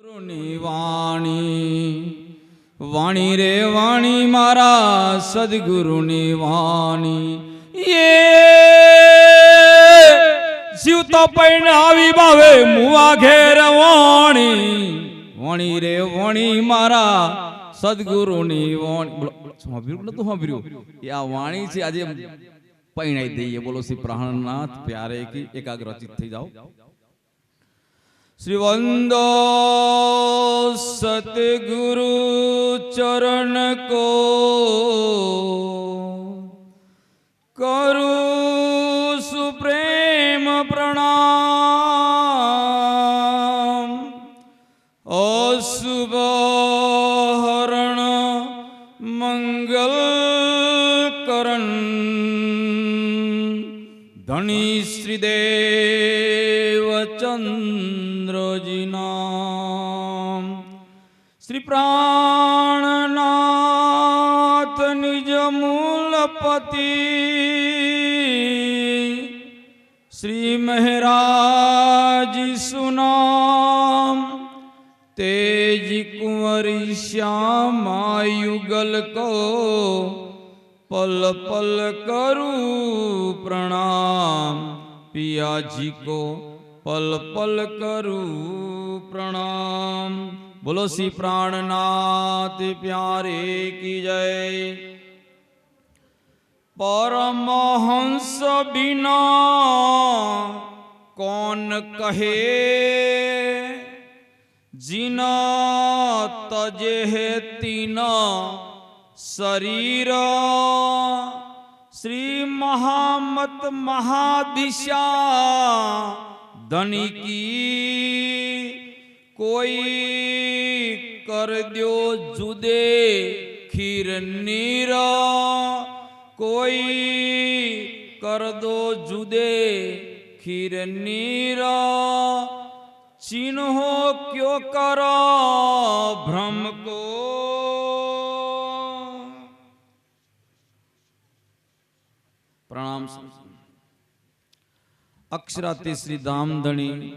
વાણી વાણી રે વાણી મારા સદગુરુની વાણી એ જીવતો પૈણ આવી બાવે મુવા ઘેર વાણી વાણી રે વાણી મારા સદગુરુની વાણી સાંભળ્યું નતું સાંભળ્યું એ આ વાણી છે આજે પૈણાઈ દઈએ બોલો શ્રી પ્રાણનાથ પ્યારે કી એકાગ્રચિત થઈ જાઓ श्री वंदो सतगुरु चरण को करू सुप्रेम प्रणाम अशुभ हरण मंगल करण धनी श्रीदेव चंद्र श्री प्राणनाथ निज मूलपति श्री महाराज सुनाम तेज कुंवरी श्यामायुगल को पल पल करूं प्रणाम पिया जी को पल पल करूं प्रणाम बोलो श्री प्राणनाथ प्यारे की जय परमहंस बिना कौन कहे जिना तजे है तीना शरीर श्री महामत महादिशा धनी की कोई कर दो जुदे खीर नीरा कोई कर दो जुदे खीर नीरा चिन्हो क्यों करो भ्रम को प्रणाम अक्षराती श्री धामधणी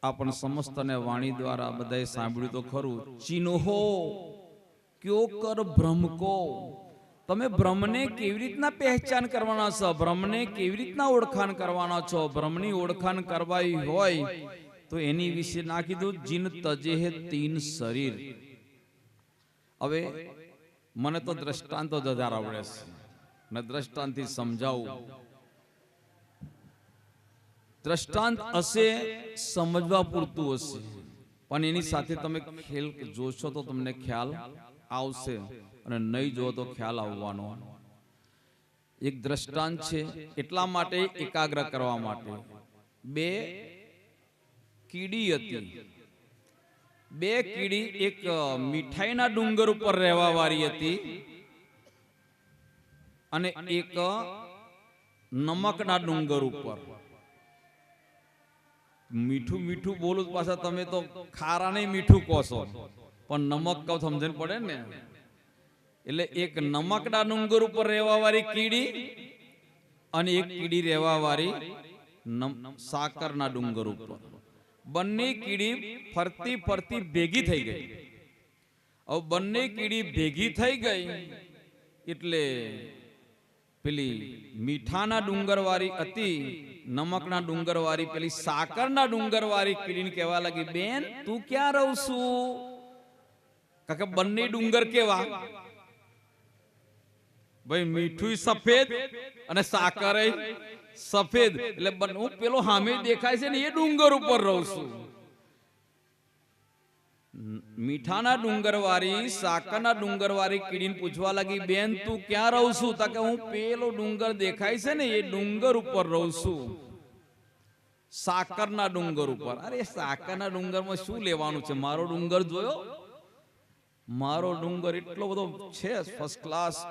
आपण समस्त ने वाणी द्वारा बधाए सांभळ्યું तो खरू चिन्हो क्यों कर भ्रम को तमे भ्रम ने केवी रीतना पहचान करवाना छो भ्रम ने केवी रीतना ओळखाण करवाना छो भ्रमनी ओळखाण करवाई होय तो एनी विશે ના કીધું જીન તજે હે તીન શરીર હવે મને તો દ્રષ્ટાંતો જજાર આવડે છે ને દ્રષ્ટાંતથી સમજાવું દ્રષ્ટાંત હશે સમજવા પૂરતું હશે પણ એની સાથે તમે ખેલ જોશો તો તમને ખ્યાલ આવશે અને નહીં જો તો ખ્યાલ આવવાનો એક દ્રષ્ટાંત છે એટલા માટે એકાગ્ર કરવા માટે બે કીડી હતી બે કીડી એક મીઠાઈના ડુંગર ઉપર રહેવા વાળી હતી અને એક નમકના ડુંગર ઉપર મીઠું મીઠું બોલું પાછા તમે તો ખારા નહીં મીઠું કહો છો પણ નમક કહો સમજણ પડે ને એટલે એક નમકના ડુંગર ઉપર રહેવા વાળી કીડી અને એક કીડી રહેવા વાળી સાકરના ડુંગર ઉપર બંને કીડી ફરતી ફરતી ભેગી થઈ ગઈ હવે બંને કીડી ભેગી થઈ ગઈ એટલે પેલી મીઠાના ડુંગર વાળી હતી નમકના ડુંગર વાળી પેલી સાકરના ડુંગર વાળી કીડીને કહેવા લાગી બેન તું ક્યાં રહું છું કારણ કે બંને ડુંગર કેવા ભાઈ મીઠું સફેદ અને સાકર સફેદ એટલે હું પેલો સામે દેખાય છે ને એ ડુંગર ઉપર રહું છું મીઠાના ડુંગર વાળી સાકરના ડુંગર વાળી કીડીને પૂછવા લાગી બેન તું ક્યાં રહું છું તો કે હું પેલો ડુંગર દેખાય છે ને એ ડુંગર ઉપર રહું છું સાકરના ડુંગર ઉપર અરે સાકરના ડુંગરમાં શું લેવાનું છે મારો ડુંગર જોયો મારો ડુંગર એટલો બધો છે ફર્સ્ટ ક્લાસ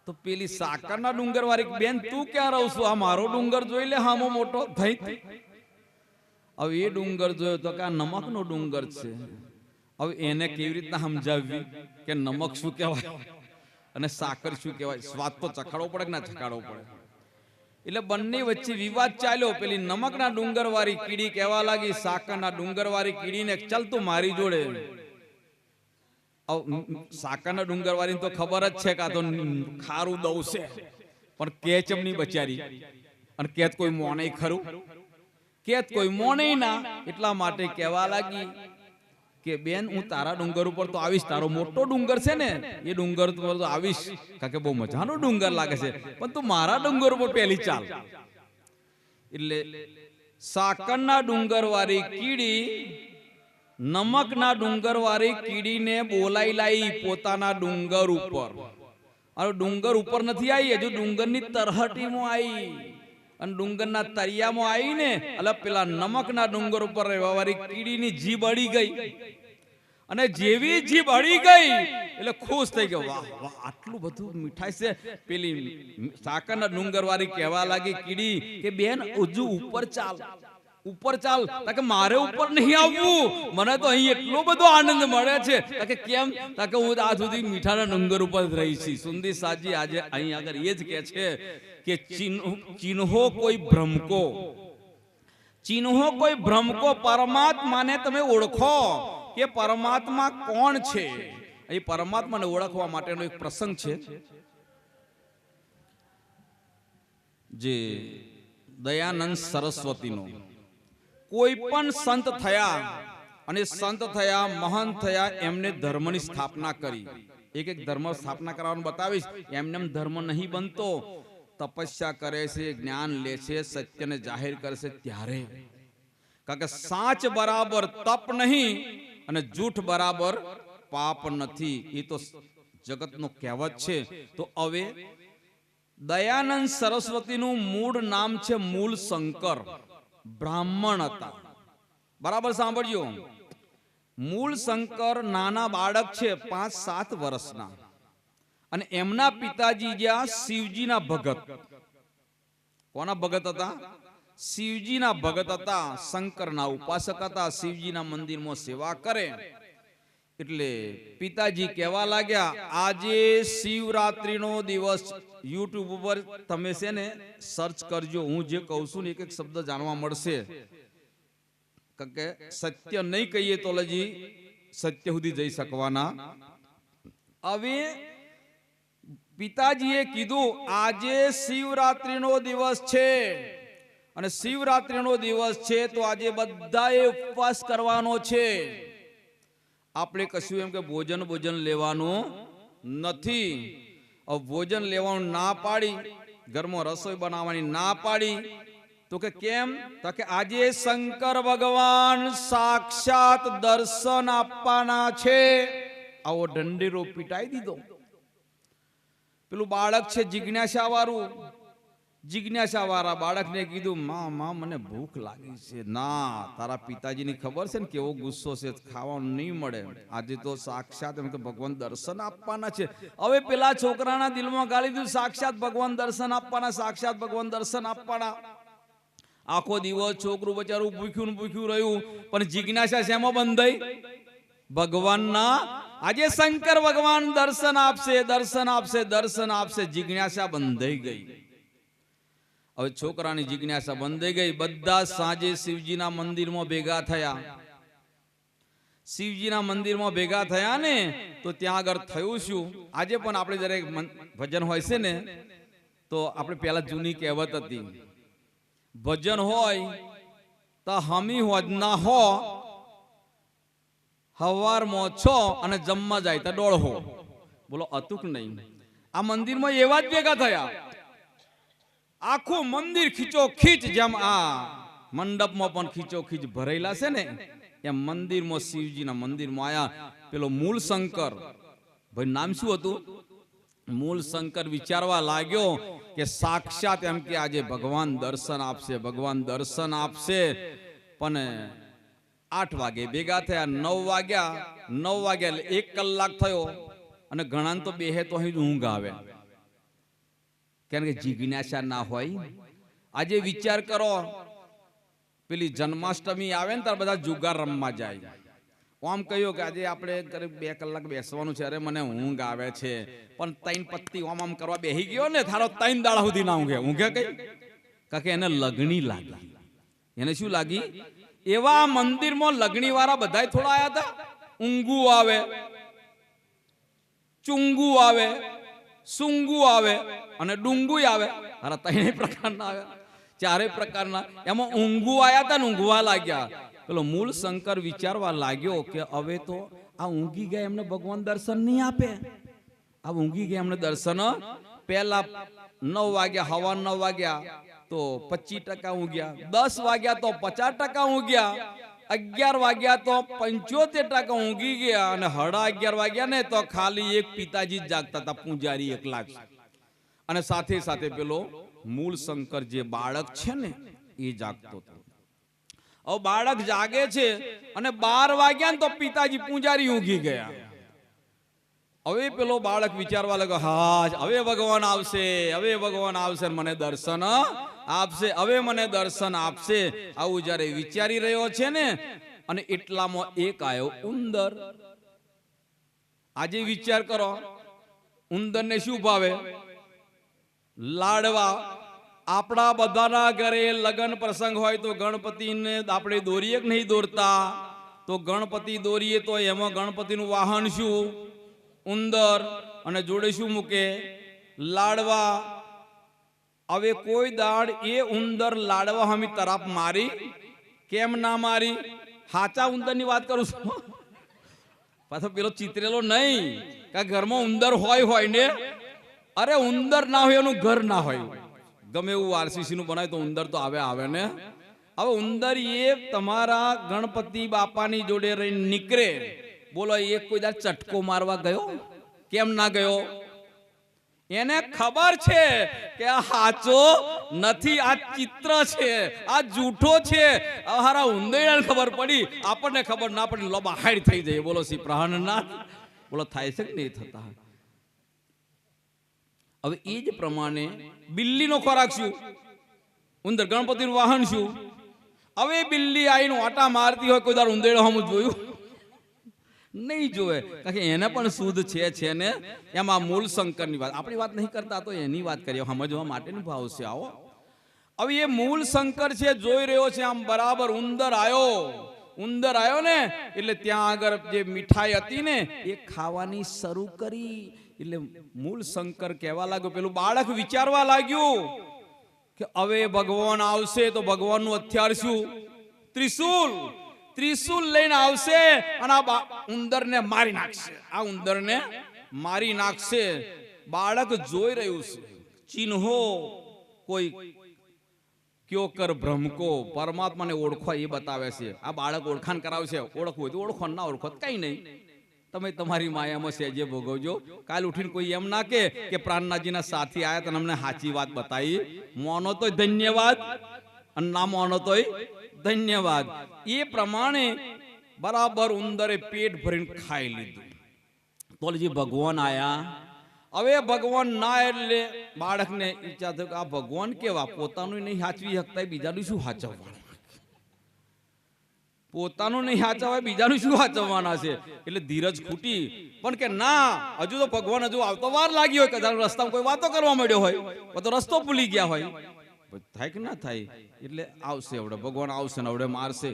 તો પેલી સાકરના ડુંગર વાળી બેન તું ક્યાં રહું છું આ મારો ડુંગર જોઈ લે હામો મોટો થઈ હવે એ ડુંગર જોયો તો કે આ નમકનો ડુંગર છે હવે એને કેવી રીતના સમજાવવી કે નમક શું કહેવાય અને સાકર શું કહેવાય સ્વાદ તો ચખાડવો પડે કે ના ચખાડવો પડે એટલે બંને વચ્ચે વિવાદ ચાલ્યો. પેલી નમકના ડુંગર વાળી કીડી કહેવા લાગી સાકરના ડુંગર વાળી કીડીને, ચાલ તું મારી જોડે. સાકરના ડુંગર વાળી તો ખબર જ છે કે આ તો ખારું દઉં છે, પણ કેચમની બચારી, અને કેત કોઈ મોને ખરું, કેત કોઈ મોને ના. એટલા માટે કહેવા લાગી કે બેન હું તારા ડુંગર ઉપર તો આવીશ, તારો મોટો ડુંગર છે ને એ ડુંગર ઉપર તો આવીશ, કારણ કે બહુ મજાનો ડુંગર લાગે છે, પણ તું મારા ડુંગર ઉપર પહેલી ચાલ. એટલે સાકરના ડુંગર વાળી કીડી નમકના ડુંગર વાળી કીડીને બોલાઈ લાવી પોતાના ડુંગર ઉપર. અને ડુંગર ઉપર નથી આવી, હજુ ડુંગરની તરહટીમાં આવી, અને ડુંગરના તરિયામાં આવી ને એટલે પેલા નમકના ડુંગર ઉપર રહેવા વાળી કીડીની જીભ અડી ગઈ. અને જેવી જીભ અડી ગઈ એટલે ખુશ થઈ ગયો, વાહ વાહ આટલું બધું મીઠાઈ છે. પેલી સાકરના ડુંગર વાળી કહેવા લાગી કીડી કે બેન હજુ ઉપર ચાલ, ઉપર ચાલ, કે મારે ઉપર નહીં આવવું, મને તો અહીં એટલો બધો આનંદ મળે છે. કે કેમ? કે હું આજ સુધી મીઠાના ડુંગર ઉપર રહી છું. સુંદી સાજી આજે અહીં આગળ એ જ કહે છે કે ચિન્હો કોઈ ભ્રમકો, ચિન્હો કોઈ ભ્રમકો, પરમાત્માને તમે ઓળખો કે પરમાત્મા કોણ છે. એ પરમાત્માને ઓળખવા માટેનો એક પ્રસંગ છે જે દયાનંદ સરસ્વતીનો. કોઈ પણ સંત થયા, અને સંત થયા, મહાન થયા, એમને ધર્મની સ્થાપના કરી. એક ધર્મ સ્થાપના કરવાનું બતાવીશ. એમને ધર્મ નહીં બનતો, તપસ્યા કરે છે, જ્ઞાન લે છે, સત્યને જાહેર કરે છે ત્યારે. કારણ કે સાચ બરાબર તપ નહીં અને જૂઠ બરાબર પાપ નથી, એ તો જગતનો કહેવત છે. તો હવે દયાનંદ સરસ્વતીનું મૂળ નામ છે મૂળ શંકર, બ્રાહ્મણ હતા. બરાબર સાંભળજો. મૂળ શંકર નાના બાળક છે, 5-7 વર્ષના, અને એમના પિતાજી જ્યાં શિવજીના ભગત. કોના ભગત હતા? શિવજીના ભગત હતા, શંકરના ઉપાસક હતા, શિવજીના મંદિરમાં સેવા કરે. એટલે પિતાજી કહેવા લાગ્યા આજે શિવરાત્રીનો દિવસ. યુટ્યુબ ઉપર તમે છે ને સર્ચ કરજો, હું જે કહું છું ને એક એક શબ્દ જાણવા મળશે. કે સત્ય નહીં કહીએ તો હજી સત્ય સુધી જઈ શકવાના. હવે પિતાજીએ કીધું આજે શિવરાત્રીનો દિવસ છે, અને શિવરાત્રીનો દિવસ છે તો આજે બધાએ ઉપવાસ કરવાનો છે. આપણે કશું એમ કે ભોજન લેવાનું નથી. ભોજન લેવાનું ના પાડી, ઘરમાં રસોઈ બનાવવાની ના પાડી. તો કે કેમ? તો કે આજે શંકર ભગવાન સાક્ષાત દર્શન આપવાના છે. આવો ઢંઢેરો પીટાઈ દીધો. પેલું બાળક છે જિજ્ઞાસા વાળું, જિજ્ઞાસા વાળા બાળકને કીધું માં મને ભૂખ લાગી છે. ના, તારા પિતાજીની ખબર છે ને કેવો ગુસ્સો છે, ખાવાનું નહીં મળે. આજે તો સાક્ષાત એમ કે ભગવાન દર્શન આપવાના છે. હવે પેલા છોકરાના દિલમાં ગાળી દીધું સાક્ષાત ભગવાન દર્શન આપવાના, સાક્ષાત ભગવાન દર્શન આપવાના. આખો દિવસ છોકરું બચારું ભૂખ્યું રહ્યું, પણ જિજ્ઞાસા શેમાં બંધાઈ? ભગવાનના. આજે શંકર ભગવાન દર્શન આપશે, દર્શન આપશે, દર્શન આપશે. જિજ્ઞાસા બંધાઈ ગઈ. હવે છોકરાની જિજ્ઞાસા બંધાઈ ગઈ. બધા સાંજે શિવજીના મંદિરમાં ભેગા થયા. શિવજીના મંદિરમાં ભેગા થયા ને તો ત્યાં આગળ થયું શું? આજે પણ આપણે જ્યારે ભજન હોય છે ને તો આપણે પહેલા જૂની કહેવત હતી, ભજન હોય તો હમી હોજના હો, હવારમાં 6 અને જમવા જાય તો 1:30. બોલો અતુક નહીં? આ મંદિરમાં એવા જ ભેગા થયા. આખું મંદિર ખીચો ખીચ, જેમ આ મંડપમાં પણ ખીચો ખીચ ભરેલા છે ને એમ મંદિરમાં, શિવજીના મંદિરમાં આયા. પેલો મૂળ શંકર, ભાઈ નામ શું હતું? મૂળ શંકર વિચારવા લાગ્યો કે સાક્ષાત એમ કે આજે ભગવાન દર્શન આપશે, ભગવાન દર્શન આપશે. પણ 8 વાગે ભેગા થયા, 9 વાગ્યા એટલે 1 કલાક થયો, અને ઘણા તો બેહે તો અહીં ઊંઘ આવે, કારણ કે જિજ્ઞાસા ના હોય. આજે વિચાર કરો, પેલી જન્માષ્ટમી આવે ને ત્યારે બધા જુગાર રમવા જાય. આમ કહ્યું કે આજે આપણે 2 કલાક બેસવાનું છે, અરે મને ઊંઘ આવે છે, પણ 3 પત્તી આમ કરવા બેહી ગયો ને, થારો 3 દાડા સુધી ના ઊંઘે. ઊંઘે કઈ? કારણ કે એને લગણી લાગી. એને શું લાગી? એવા મંદિરમાં લગણી વાળા બધા થોડા આયા હતા. ઊંઘું આવે, ચુંગુ આવે, સુંગુ આવે અને ડુંગુ આવે. અરે ત્રણેય પ્રકારના આવે, ચારેય પ્રકારના. એમાં ઊંઘું આયા હતા ને ઊંઘવા લાગ્યા. પેલો મૂળ શંકર વિચારવા લાગ્યો કે હવે તો આ ઊંઘી ગયા એમને ભગવાન દર્શન નહીં આપે. આ ઊંઘી ગયા એમને દર્શન પહેલા 9 વાગ્યા, હવા 9 વાગ્યા તો 25% ઊંઘ્યા, 10 વાગ્યા તો 50% ઊંઘ્યા, 11 વાગ્યા તો 75% ઊંઘી ગયા અને 11:30 વાગ્યા ને તો ખાલી એક પિતાજી જ જાગતા હતા, પૂજારી એકલા જ. અને સાથે સાથે પેલો મૂળ શંકર જે બાળક છે ને એ જાગતો હતો. હવે બાળક જાગે છે અને 12 વાગ્યા ને તો પિતાજી પૂજારી ઊંઘી ગયા. હવે પેલો બાળક વિચારવા લાગ્યો, હા હવે ભગવાન આવશે, હવે ભગવાન આવશે, મને દર્શન આપશે, હવે મને દર્શન આપશે. આવું જ્યારે વિચારી રહ્યો છે ને અને એટલામાં એક આવ્યો ઉંદર. આજે વિચાર કરો, ઉંદરને શું ભાવે? લાડવા. આપણા બધાના ઘરે લગ્ન પ્રસંગ હોય તો ગણપતિને આપણે દોરીએ કે નહીં દોરતા? તો ગણપતિ દોરીએ તો એમાં ગણપતિનું વાહન શું? ઉંદર. અને જોડે શું મૂકે? લાડવા. હવે કોઈ દાડ એ ઉંદર લાડવા હમી તરફ મારી? કેમ ના મારી? હાચા ઉંદરની વાત કરું છું, પાછો પેલો ચિતરેલો નહીં. કે ઘરમાં ઉંદર હોય ને. અરે ઉંદર ના હોય એનું ઘર ના હોય. ગમે એવું આરસીસી નું બનાવે તો ઉંદર તો આવે ને. હવે ઉંદર એ તમારા ગણપતિ બાપાની જોડે રહીને નીકળે. બોલો એક કોઈ દાડ ચટકો મારવા ગયો? કેમ ના ગયો? એને ખબર છે કે આ સાચો નથી, આ ચિત્ર છે, આ જૂઠો છે. હારા ઉંદરને ખબર પડી, આપણને ખબર ના પડી, લોબા હાઈડ થઈ જાય. બોલો શ્રી પ્રાણનાથ. બોલો થાય છે કે નહીં થતા? હવે એ જ પ્રમાણે બિલ્લીનો ખોરાક શું? ઉંદર. ગણપતિનું વાહન શું? હવે બિલ્લી આવીને આટા મારતી હોય કોઈ દર ઉંદેડો હમ જોયું નહીં જોવે, કારણ કે એને પણ શુદ્ધ છે ને. એમાં મૂળ શંકરની વાત, આપણી વાત નહીં કરતા, તો એની વાત કરીએ, સમજવા માટેનું ભાવ છે. આવો હવે એ મૂળ શંકર છે, જોઈ રહ્યો છે. આમ બરાબર ઉંદર આવ્યો ને એટલે ત્યાં આગળ જે મીઠાઈ હતી ને એ ખાવાની શરૂ કરી. એટલે મૂળ શંકર કહેવા લાગ્યો, પેલું બાળક વિચારવા લાગ્યું કે હવે ભગવાન આવશે તો ભગવાનનું હથિયાર શું? ત્રિશુલ લઈને આવશે અને આ ઉંદરને મારી નાખશે. આ ઉંદરને મારી નાખશે. બાળક જોઈ રહ્યું છે. ચિહ્નો કોઈ ક્યો કર ભ્રમકો, પરમાત્માને ઓળખવા એ બતાવે છે. આ બાળક ઓળખાણ કરાવશે. ઓળખવું હોય તો ઓળખો, ના ઓળખો કઈ નહીં. તમે તમારી માયામાં સહેજે ભોગવજો. કાલ ઉઠીને કોઈ એમ ના કે પ્રાણનાથજીના સાથી આયા તો અમને સાચી વાત બતાવી. મોનો તો ધન્યવાદ અને ના મોનો તોય ધન્યવાદ. એ પ્રમાણે બરાબર ઉંદરે પેટ ભરીને ખાઈ લીધું. તોલજી ભગવાન આયા. હવે ભગવાન ના એટલે બાળકને ઈચ્છા થયો કે આ ભગવાન કેવા, પોતાનું નહીં સાચવી શકતા, બીજાનું શું સાચવવાનું? પોતાનું નહીં સાચવાય, બીજાનું શું સાચવવાના છે? એટલે ધીરજ ખૂટી. પણ કે ના, હજુ તો ભગવાન હજુ આવતો વાર લાગી હોય. કદાચ રસ્તામાં કોઈ વાતો કરવા માંડ્યો હોય તો રસ્તો ભૂલી ગયા હોય. થાય કે ના થાય? એટલે આવશે આવડે, ભગવાન આવશે ને આવડે મારશે.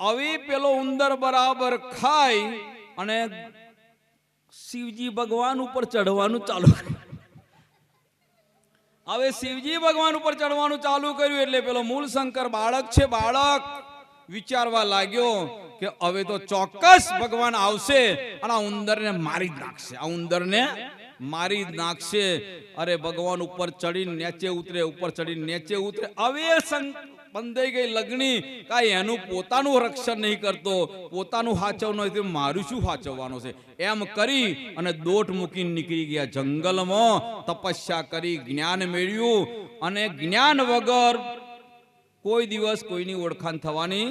હવે પેલો ઉંદર બરાબર ખાય અને શિવજી ભગવાન ઉપર ચઢવાનું ચાલુ કર્યું. હવે શિવજી ભગવાન ઉપર ચઢવાનું ચાલુ કર્યું એટલે પેલો મૂળ શંકર બાળક છે, બાળક વિચારવા લાગ્યો કે હવે તો ચોક્કસ ભગવાન આવશે અને આ ઉંદરને મારી જ નાખશે. આ ઉંદરને મારી જ નાખશે. અરે ભગવાન ઉપર ચડીને નીચે ઉતરે, ઉપર ચડીને નીચે ઉતરે. હવે બંધાઈ ગઈ લગણી. કાંઈ એનું પોતાનું રક્ષણ નહીં કરતો, પોતાનું હાચવવાનું હોય તો મારું શું હાચવવાનું છે? એમ કરી અને દોટ મૂકીને નીકળી ગયા જંગલમાં. તપસ્યા કરી, જ્ઞાન મેળવ્યું. અને જ્ઞાન વગર કોઈ દિવસ કોઈની ઓળખાણ થવાની?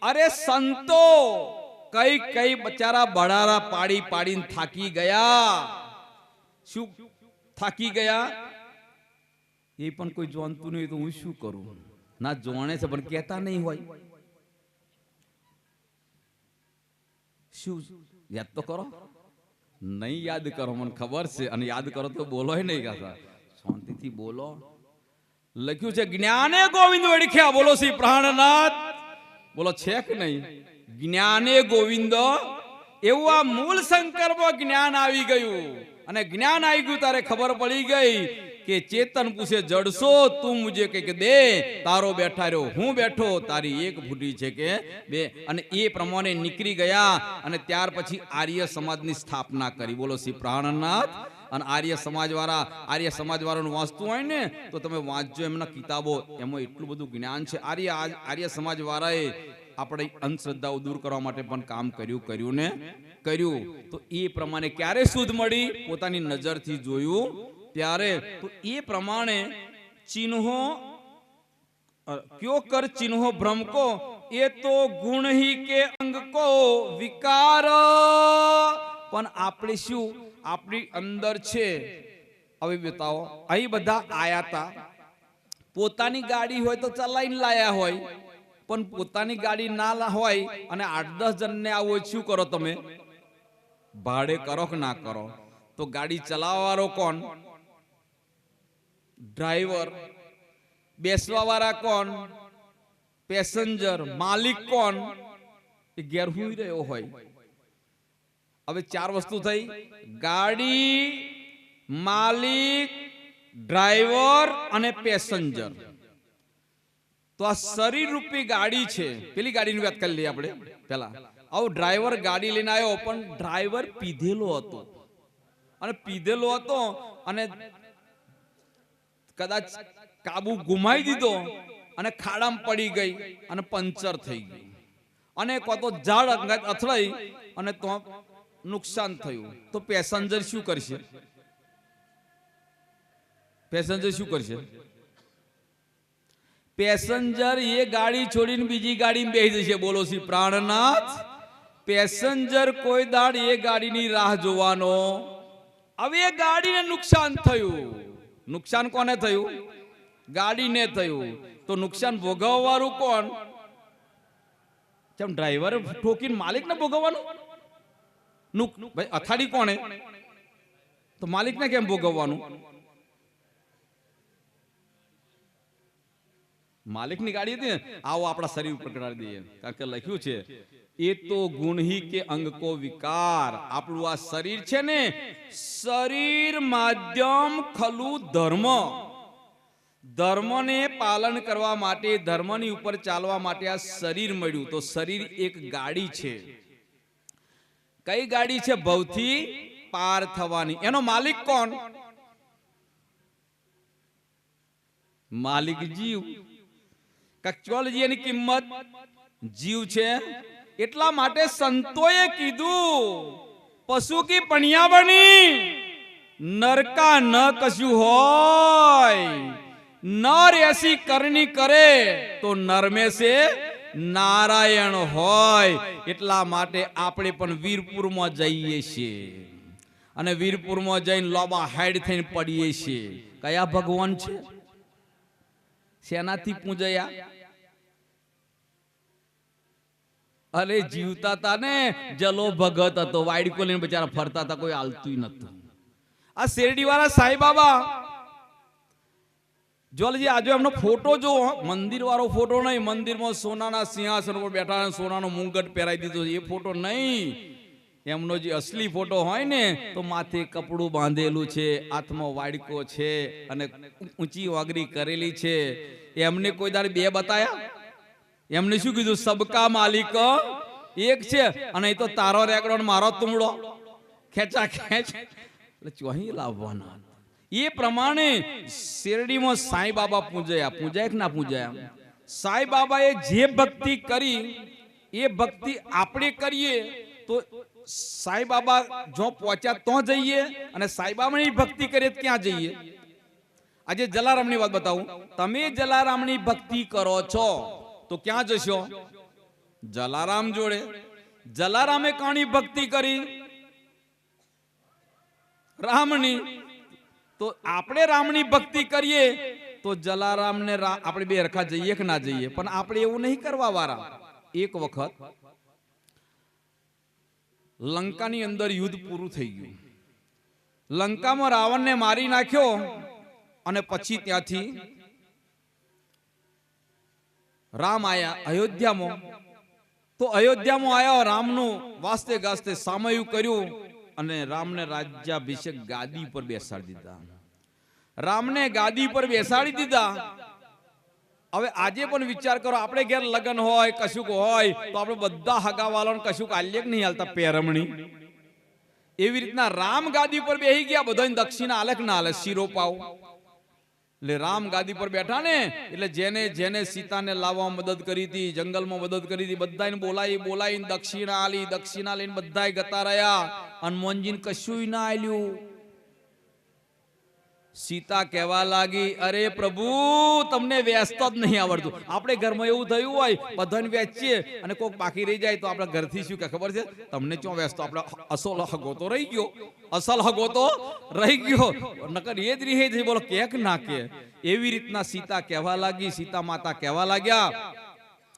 અરે સંતો કઈ બચારા બડારા પાડીને થાકી ગયા. શું થાકી ગયા? એ પણ કોઈ જાણતું નહીં તો હું શું કરું? ના જોણે છે પણ કહેતા નહીં હોય. શું યાદ તો કરો? નહીં યાદ કરો, મને ખબર છે. અને યાદ કરો તો બોલો નહીં. કાકા શાંતિથી બોલો. લખ્યું છે જ્ઞાને ગોવિંદ ઓળખ્યા. બોલો શ્રી પ્રાણનાથ. બોલો છે કે નહીં? જ્ઞાને ગોવિંદ એવું આ મૂળ શંકરમાં જ્ઞાન આવી ગયું. અને જ્ઞાન આવી ગયું ત્યારે ખબર પડી ગઈ કે ચેતન પૂછે જડશો તું મુજે કે દે, તારો બેઠા રહ્યો હું બેઠો, તારી એક ફૂટી છે કે બે. અને એ પ્રમાણે નીકળી ગયા અને ત્યાર પછી આર્ય સમાજની સ્થાપના કરી. બોલો શ્રી પ્રાણનાથ. અને આર્ય સમાજવાળાનું વાંચતું હોય ને તો તમે વાંચજો એમના કિતાબો, એમાં એટલું બધું જ્ઞાન છે. આર્ય સમાજવાળાએ આપણે અંધશ્રદ્ધાઓ દૂર કરવા માટે પણ કામ કર્યું. તો એ પ્રમાણે ક્યારે શુદ્ધ મળી? પોતાની નજરથી જોયું ત્યારે. તો એ પ્રમાણે ચિહ્નો ક્યો કર ચિહ્નો ભ્રમ કો, એ તો ગુણ હી કે અંગ કો વિકાર. પણ આપણે શું આપણી અંદર છે? હવે બતાવો, અહીં બધા આયા હતા, પોતાની ગાડી હોય તો ચલાવીને લાયા હોય, પણ પોતાની ગાડી ના હોય અને 8-10 જણને આવો શું કરો તમે? ભાડે કરો કે ના કરો? તો ગાડી ચલાવવાળો કોણ? ડ્રાઈવર. બેસવા વાળા કોણ? પેસેન્જર. માલિક કોણ? એ ઘેર હુઈ રહ્યો હોય. હવે 4 વસ્તુ થઈ: ગાડી, માલિક, ડ્રાઈવર અને પેસેન્જર. તો આ શરીર રૂપી ગાડી છે. પેલી ગાડીની વાત કરી લઈએ આપણે પેલા. આવો ડ્રાઈવર ગાડી લઈને આવ્યો, પણ ડ્રાઈવર પીધેલો હતો અને કદાચ કાબુ ગુમાવી દીધો અને ખાડામાં પડી ગઈ અને પંચર થઈ ગઈ, અને કો તો ઝાડ અથડાઈ અને તો નુકસાન થયું. તો પેસેન્જર શું કરશે? પેસેન્જર એ ગાડી છોડીને બીજી ગાડીમાં બેસી જશે. બોલો શ્રી પ્રાણનાથ. પેસેન્જર કોઈ દાડ એ ગાડીની રાહ જોવાનો. હવે એ ગાડીને નુકસાન થયું. નુકસાન કોને થયું? ગાડીને થયું. તો નુકસાન ભોગવવાનું કોણ? કેમ ડ્રાઈવરે ઠોકીને માલિકને ભોગવવાનું? ભાઈ અથાડી કોણે? તો માલિકને કેમ ભોગવવાનું? માલિકની ગાડી હતી ને. આવો આપણા શરીર ઉપર કરાવી દઈએ, કારણ કે લખ્યું છે એ તો ગુણ હી કે અંગ કો વિકાર. આપણું આ શરીર છે ને, શરીર માધ્યમ ખલુ ધર્મ. ધર્મને પાલન કરવા માટે, ધર્મની ઉપર ચાલવા માટે આ શરીર મળ્યું. તો શરીર એક ગાડી છે. કઈ ગાડી છે? ભવથી પાર થવાની. એનો માલિક કોણ? માલિક જીવ. કચોલજી એની કિંમત જીવ છે. એટલા માટે સંતોએ કીધું પશુ કી પણિયા બની નરકા ન કશું હોય. નર એસી કરણી કરે તો નરમે સે નારાયણ હોય. એટલા માટે આપણે પણ વીરપુરમાં જઈએ છીએ અને વીરપુરમાં જઈને લોબા હેડ થઈને પડીએ છીએ. કયા ભગવાન છે? શેનાથી પૂજયા? અરે જીવતા હતા ને, જલો ભગત હતો, વાયડકો લઈને બચારા ફરતા હતા, કોઈ હાલતું નતું. આ શેરડી વાળા સાંઈ બાબા જોલજી, આજે એમનો ફોટો જો, મંદિર વાળો ફોટો નહીં. મંદિરમાં સોનાના સિંહાસન પર બેઠા, સોનાનો મુંગટ પહેરાવી દીધો, એ ફોટો નહીં. એમનો જે અસલી ફોટો હોય ને, તો માથે કપડું બાંધેલું છે, હાથમાં વાડકો છે અને ઊંચી વાગરી કરેલી છે. એમને કોઈ દાડે બે બતાયા? એમને શું કીધું? સબકા માલિક એક છે, અને એ તો તારો રેકડો મારો તુમડો ખેંચા ખેંચ. એટલે ચોહી લાવવાના. એ પ્રમાણે શેરડીમાં સાંઈ બાબા પૂજાયા કે ના પૂજાયા? સાંઈ બાબાએ જે ભક્તિ કરી એ ભક્તિ આપણે કરીએ તો સાંઈ બાબા જો પહોંચ્યા તો જઈએ, અને સાંઈ બાબાની ભક્તિ કરીએ ક્યાં જઈએ? આજે જલારામની વાત બતાવું. તમે જલારામની ભક્તિ કરો છો તો ક્યાં જશો? જલારામ જોડે. જલારામે કોની ભક્તિ કરી? રામની. તો આપણે રામની ભક્તિ કરીએ તો જલારામને આપણે બે હરખા જઈએ કે ના જઈએ? પણ આપણે એવું નહીં કરવા વાળા. એક વખત લંકાની અંદર યુદ્ધ પૂરું થઈ ગયું. લંકામાં રાવણને મારી નાખ્યો અને પછી ત્યાંથી રામ આયા અયોધ્યામાં, તો અયોધ્યામાં આયા, રામનું વાસ્તે ગાસ્તે સામયું કર્યું અને રામને રાજ્યાભિષેક ગાદી પર બેસાડી દીધા. રામને ગાદી પર બેસાડી દીધા. હવે આજે પણ વિચાર કરો, આપણે ઘેર લગ્ન હોય, કશુંક હોય, તો આપણે બધા હગાવાળાને કશુંક આલ્યક નહીં હાલતા પેરમણી. એવી રીતના રામ ગાદી પર બેહી ગયા, બધાને દક્ષિણા આલેક ના આલે, શીરો પાવ. એટલે રામ ગાદી પર બેઠા ને, એટલે જેને જેને સીતાને લાવવામાં મદદ કરી હતી, જંગલમાં મદદ કરી હતી, બધાને બોલાવીને દક્ષિણા આલી. દક્ષિણા લઈને બધાય ગતા રહ્યા. હનુમાનજીને કશું ના આલ્યું. સીતા કહેવા લાગી, અરે પ્રભુ, તમને વેચતા જ નહીં આવડતું. આપણે ઘરમાં એવું થયું હોય, બધાને વેચીએ અને કોઈક બાકી રહી જાય તો આપણે ઘરથી શું કે ખબર છે, તમને ક્યાં વેચતો, આપણે અસલ હગો તો રહી ગયો, અસલ હગો તો રહી ગયો, નકર એ જ રહે છે, બોલો કેક ના કે. એવી રીતના સીતા કહેવા લાગી. સીતા માતા કહેવા લાગ્યા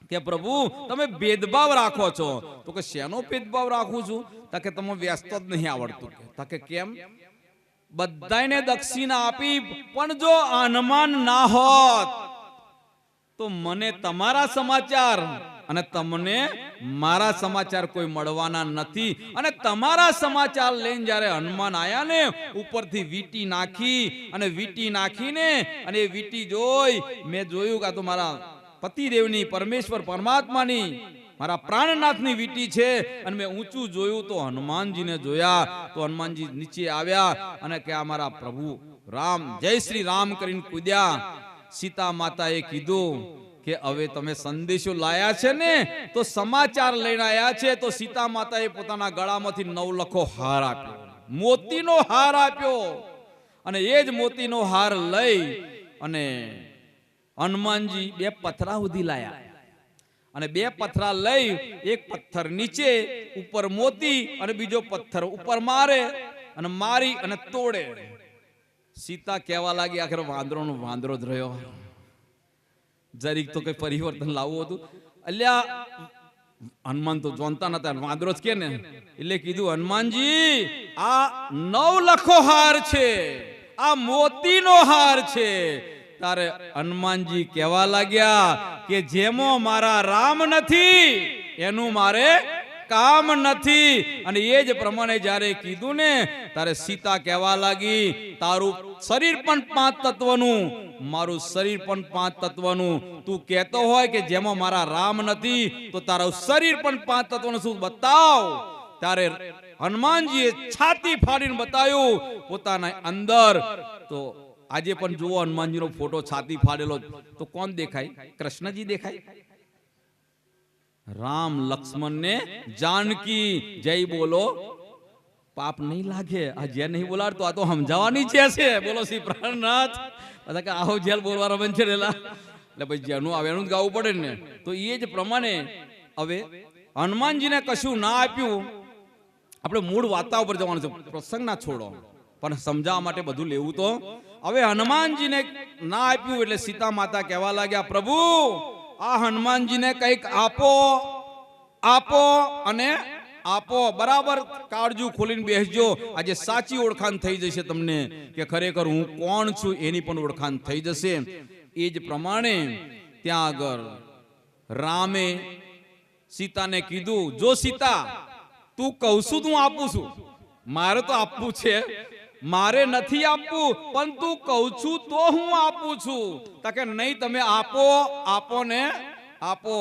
કે પ્રભુ, તમે ભેદભાવ રાખો છો. તો કે શેનો ભેદભાવ રાખું છું? તો કે તમે વેચતો જ નહીં આવડતું. તો કે કેમ? બધાને દક્ષિણા આપી, પણ જો હનુમાન ના હોત તો મને તમારા સમાચાર અને તમને મારા સમાચાર કોઈ મળવાના નથી. અને તમારા સમાચાર લઈને જ્યારે હનુમાન આયા ને, ઉપરથી વીટી નાખી, અને વીટી નાખીને અને એ વીટી જોઈ મેં જોયું કે આ તો મારા પતિદેવની, પરમેશ્વર પરમાત્માની, મારા પ્રાણનાથની વીટી છે. અને મેં ઊંચું જોયું તો હનુમાનજીને જોયા. તો હનુમાનજી નીચે આવ્યા અને કે આ મારા પ્રભુ રામ, જય શ્રી રામ કરીને કૂદ્યા. સીતા માતાએ કીધું કે હવે તમે સંદેશો લાયા છે ને, તો સમાચાર લઈને આવ્યા છે. તો સીતા માતાએ પોતાના ગળામાંથી 9 લખો હાર આપ્યો, મોતીનો હાર આપ્યો. અને એ જ મોતીનો હાર લઈ અને હનુમાનજી 2 પથરા સુધી લાયા. અને 2 પથરા લઈ, એક પથ્થર નીચે, ઉપર મોતી, અને બીજો પથ્થર ઉપર મારે, અને મારી અને તોડે. સીતા કહેવા લાગી, આખરે વાંદરોનો વાંદરો જ રહ્યો. જરીક તો કઈ પરિવર્તન લાવવું હતું. અલ્યા હનુમાન તો જોનતા નતા, વાંદરો જ કે ને. એટલે કીધું, હનુમાનજી આ 9 લખો હાર છે, આ મોતીનો હાર છે. તારે હનુમાનજી કહેવા લાગ્યા કે જેમાં મારા રામ નથી એનું મારે કામ નથી. અને એ જ પ્રમાણે જ્યારે કીધું ને, તારે સીતા કહેવા લાગી, તારું શરીર પણ 5 તત્વનું, મારું શરીર પણ 5 તત્વનું. તું કહેતો હોય કે જેમાં મારા રામ નથી, તો તારું શરીર પણ 5 તત્વનું શું બતાવ. ત્યારે હનુમાનજીએ છાતી ફાડીને બતાવ્યું પોતાના અંદર. તો આજે પણ જુઓ હનુમાનજીનો ફોટો છાતી ફાડેલો, તો કોણ દેખાય? કૃષ્ણજી દેખાય. રામ લક્ષ્મણ ને જાનકી જય બોલો, પાપ નહીં લાગે. આ જે નહીં બોલાડતો આ તો સમજાવવાની છે. બોલો શ્રી પ્રાણનાથ. બધા કે આવો જેલ બોલવાના બન છે એટલે ભાઈ જેનું આવે એનું જ ગાવું પડે ને. તો એ જ પ્રમાણે હવે હનુમાનજીને કશું ના આપ્યું. આપણે મૂળ વાર્તા ઉપર જવાનું છે, પ્રસંગ ના છોડો, પણ સમજાવવા માટે બધું લેવું. તો હવે હનુમાનજીને ના આપ્યું એટલે સીતા માતા કહેવા લાગ્યા, પ્રભુ આ હનુમાનજીને કંઈક આપો, આપો અને આપો. બરાબર કાળજું ખોલીને બેસજો. આજે સાચી ઓળખાણ થઈ જશે તમને કે ખરેખર હું કોણ છું, એની પણ ઓળખાણ થઈ જશે. એ જ પ્રમાણે ત્યાં આગળ રામે સીતાને કીધું, જો સીતા તું કહું છું તું આપું છું, મારે તો આપવું છે, મારે નથી આપવું, પણ તું કહું છું તો હું આપું છું. તો કે નહીં, તમે આપો, આપો ને આપો.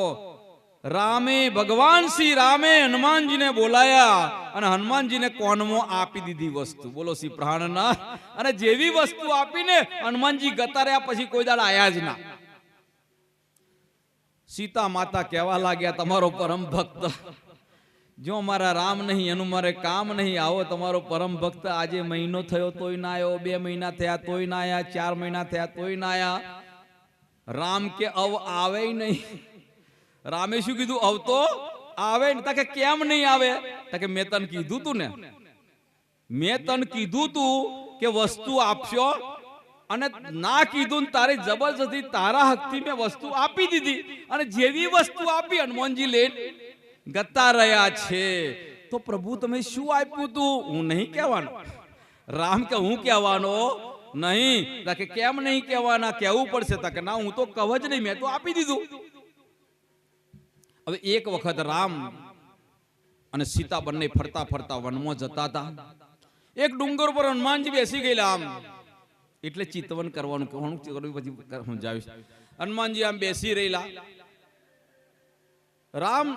રામે, ભગવાન શ્રી રામે હનુમાનજીને બોલાયા અને હનુમાનજીને કોનમાં આપી દીધી વસ્તુ. બોલો શ્રી પ્રાણનાથ. અને જેવી વસ્તુ આપીને હનુમાનજી ગતા રહ્યા, પછી કોઈ દાડ આયા જ ના. સીતા માતા કહેવા લાગ્યા, તમારો પરમ ભક્ત, જો મારા રામ નહીં એનું મારે કામ નહીં. આવો તમારો પરમ ભક્ત આજે મહિનો થયો તોય ના આવ્યો, 2 મહિના થયા તોય ના આવ્યા, 4 મહિના થયા તોય ના આવ્યા. રામ કે અવ આવે નહીં. રામે શું કીધું? અવ તો આવે ને. કે કેમ નહીં આવે? કે મેં તને કીધું તું ને, મેં તને કીધું તું કે વસ્તુ આપશો, અને ના કીધું ને તારે જબરજસ્તી તારા હકથી મેં વસ્તુ આપી દીધી. અને જેવી વસ્તુ આપી હનુમાનજી લઈને ગતા રહ્યા છે. તો પ્રભુ તમે શું આપ્યું તું? હું નહીં કહેવાનો. રામ કે હું કહેવાનો નહીં. કે કેમ નહીં કહેવાના? કહેવું પડશે. કે ના, હું તો કહું જ નહીં, મેં તો આપી દીધું. હવે એક વખત રામ અને સીતા બંને ફરતા ફરતા વનમાં જતા હતા. એક ડુંગર પર હનુમાનજી બેસી ગયેલા. આમ એટલે ચિંતવન કરવાનું પછી સમજાવીશ. હનુમાનજી આમ બેસી રહેલા. રામ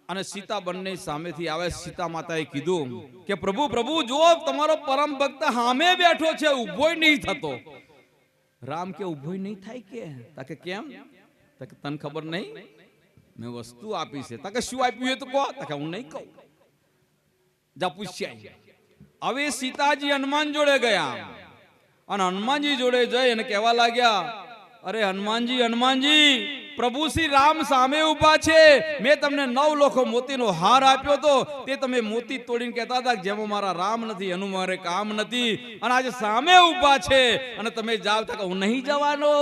અને સીતા બંને સામેથી આવે. સીતા માતાએ કીધું કે પ્રભુ પ્રભુ જો તમારો પરમ ભક્ત સામે બેઠો છે, ઉભોય નહીં થતો. રામ કે ઉભોય નહીં થાય કે કેમ? તને ખબર નહીં મેં વસ્તુ આપી છે. તાકે શું આપ્યું એ તો કહો. તાકે હું નહીં કહું. જા પૂછ્યા. હવે સીતાજી હનુમાન જોડે ગયા અને હનુમાનજી જોડે જઈ અને કહેવા લાગ્યા, અરે હનુમાનજી હનુમાનજી, પ્રભુ શ્રી રામ સામે ઉભા છે. મેં તમને 9 લાખો મોતીનો હાર આપ્યો તો તે તમે મોતી તોડીને કહેતા હતા કે જેમાં મારા રામ નથી એનું મારે કામ નથી, અને આજે સામે ઉભા છે અને તમે જાવ. તો હું નહીં જવાનો.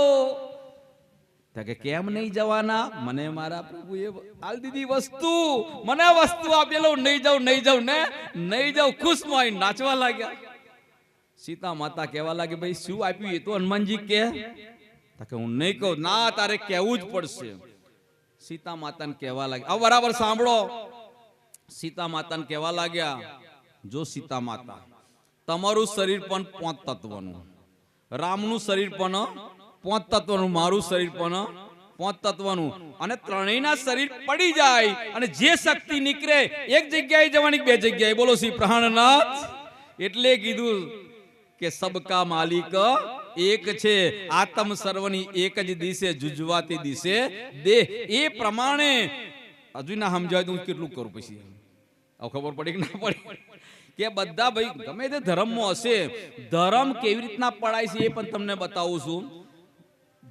તો કે કેમ નહીં જવાના? મને મારા પ્રભુએ આલ દીધી વસ્તુ, મને વસ્તુ આપેલો. નહીં જાઉં નહીં જાઉં ને નહીં જાઉં. ખુશમાં નાચવા લાગ્યા. સીતા માતા કહેવા લાગે, ભાઈ શું આપ્યું એ તો હનુમાનજી કે. કે હું નહીં કહું. ના, તારે કહેવું જ પડશે. સીતા માતાને કહેવા લાગ્યા. હવે બરાબર સાંભળો. સીતા માતાને કહેવા લાગ્યા, જો સીતા માતા, તમારું શરીર પણ 5 તત્વનું, રામનું શરીર પણ 5 તત્વનું, મારું શરીર પણ 5 તત્વનું, અને ત્રણેયના શરીર પડી જાય અને જે શક્તિ નીકળે એક જગ્યાએ જવાની 2 જગ્યાએ. બોલો શ્રી પ્રાણનાથ. એટલે કીધું કે સબકા માલિક એક છે, આત્મ સર્વની એક જ દિશે, જુજવાતી દિશે દેહ. એ પ્રમાણે હજુ ના સમજાય તો હું કેટલું કરું પછી. ખબર પડી કે ના પડી કે બધા ભાઈ ગમે તે ધર્મમાં હશે, ધર્મ કેવી રીતના પડાય છે એ પણ તમને બતાવું છું.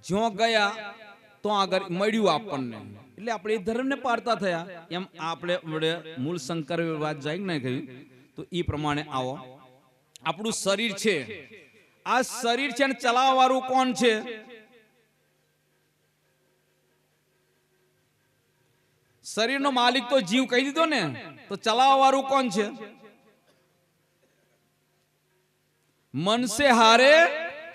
જ્યાં ગયા તો આગળ મળ્યું આપણને, એટલે આપણે એ ધર્મને પાડતા થયા. એમ આપણે મૂળ શંકર વાત જાય ને કહ્યું તો એ પ્રમાણે આવો. આપણું શરીર છે, આ શરીર છે, ચલાવવા વાળું કોણ છે? શરીરનો માલિક તો જીવ કહી દીધો ને, તો ચલાવવા વાળું કોણ છે? મન સે હારે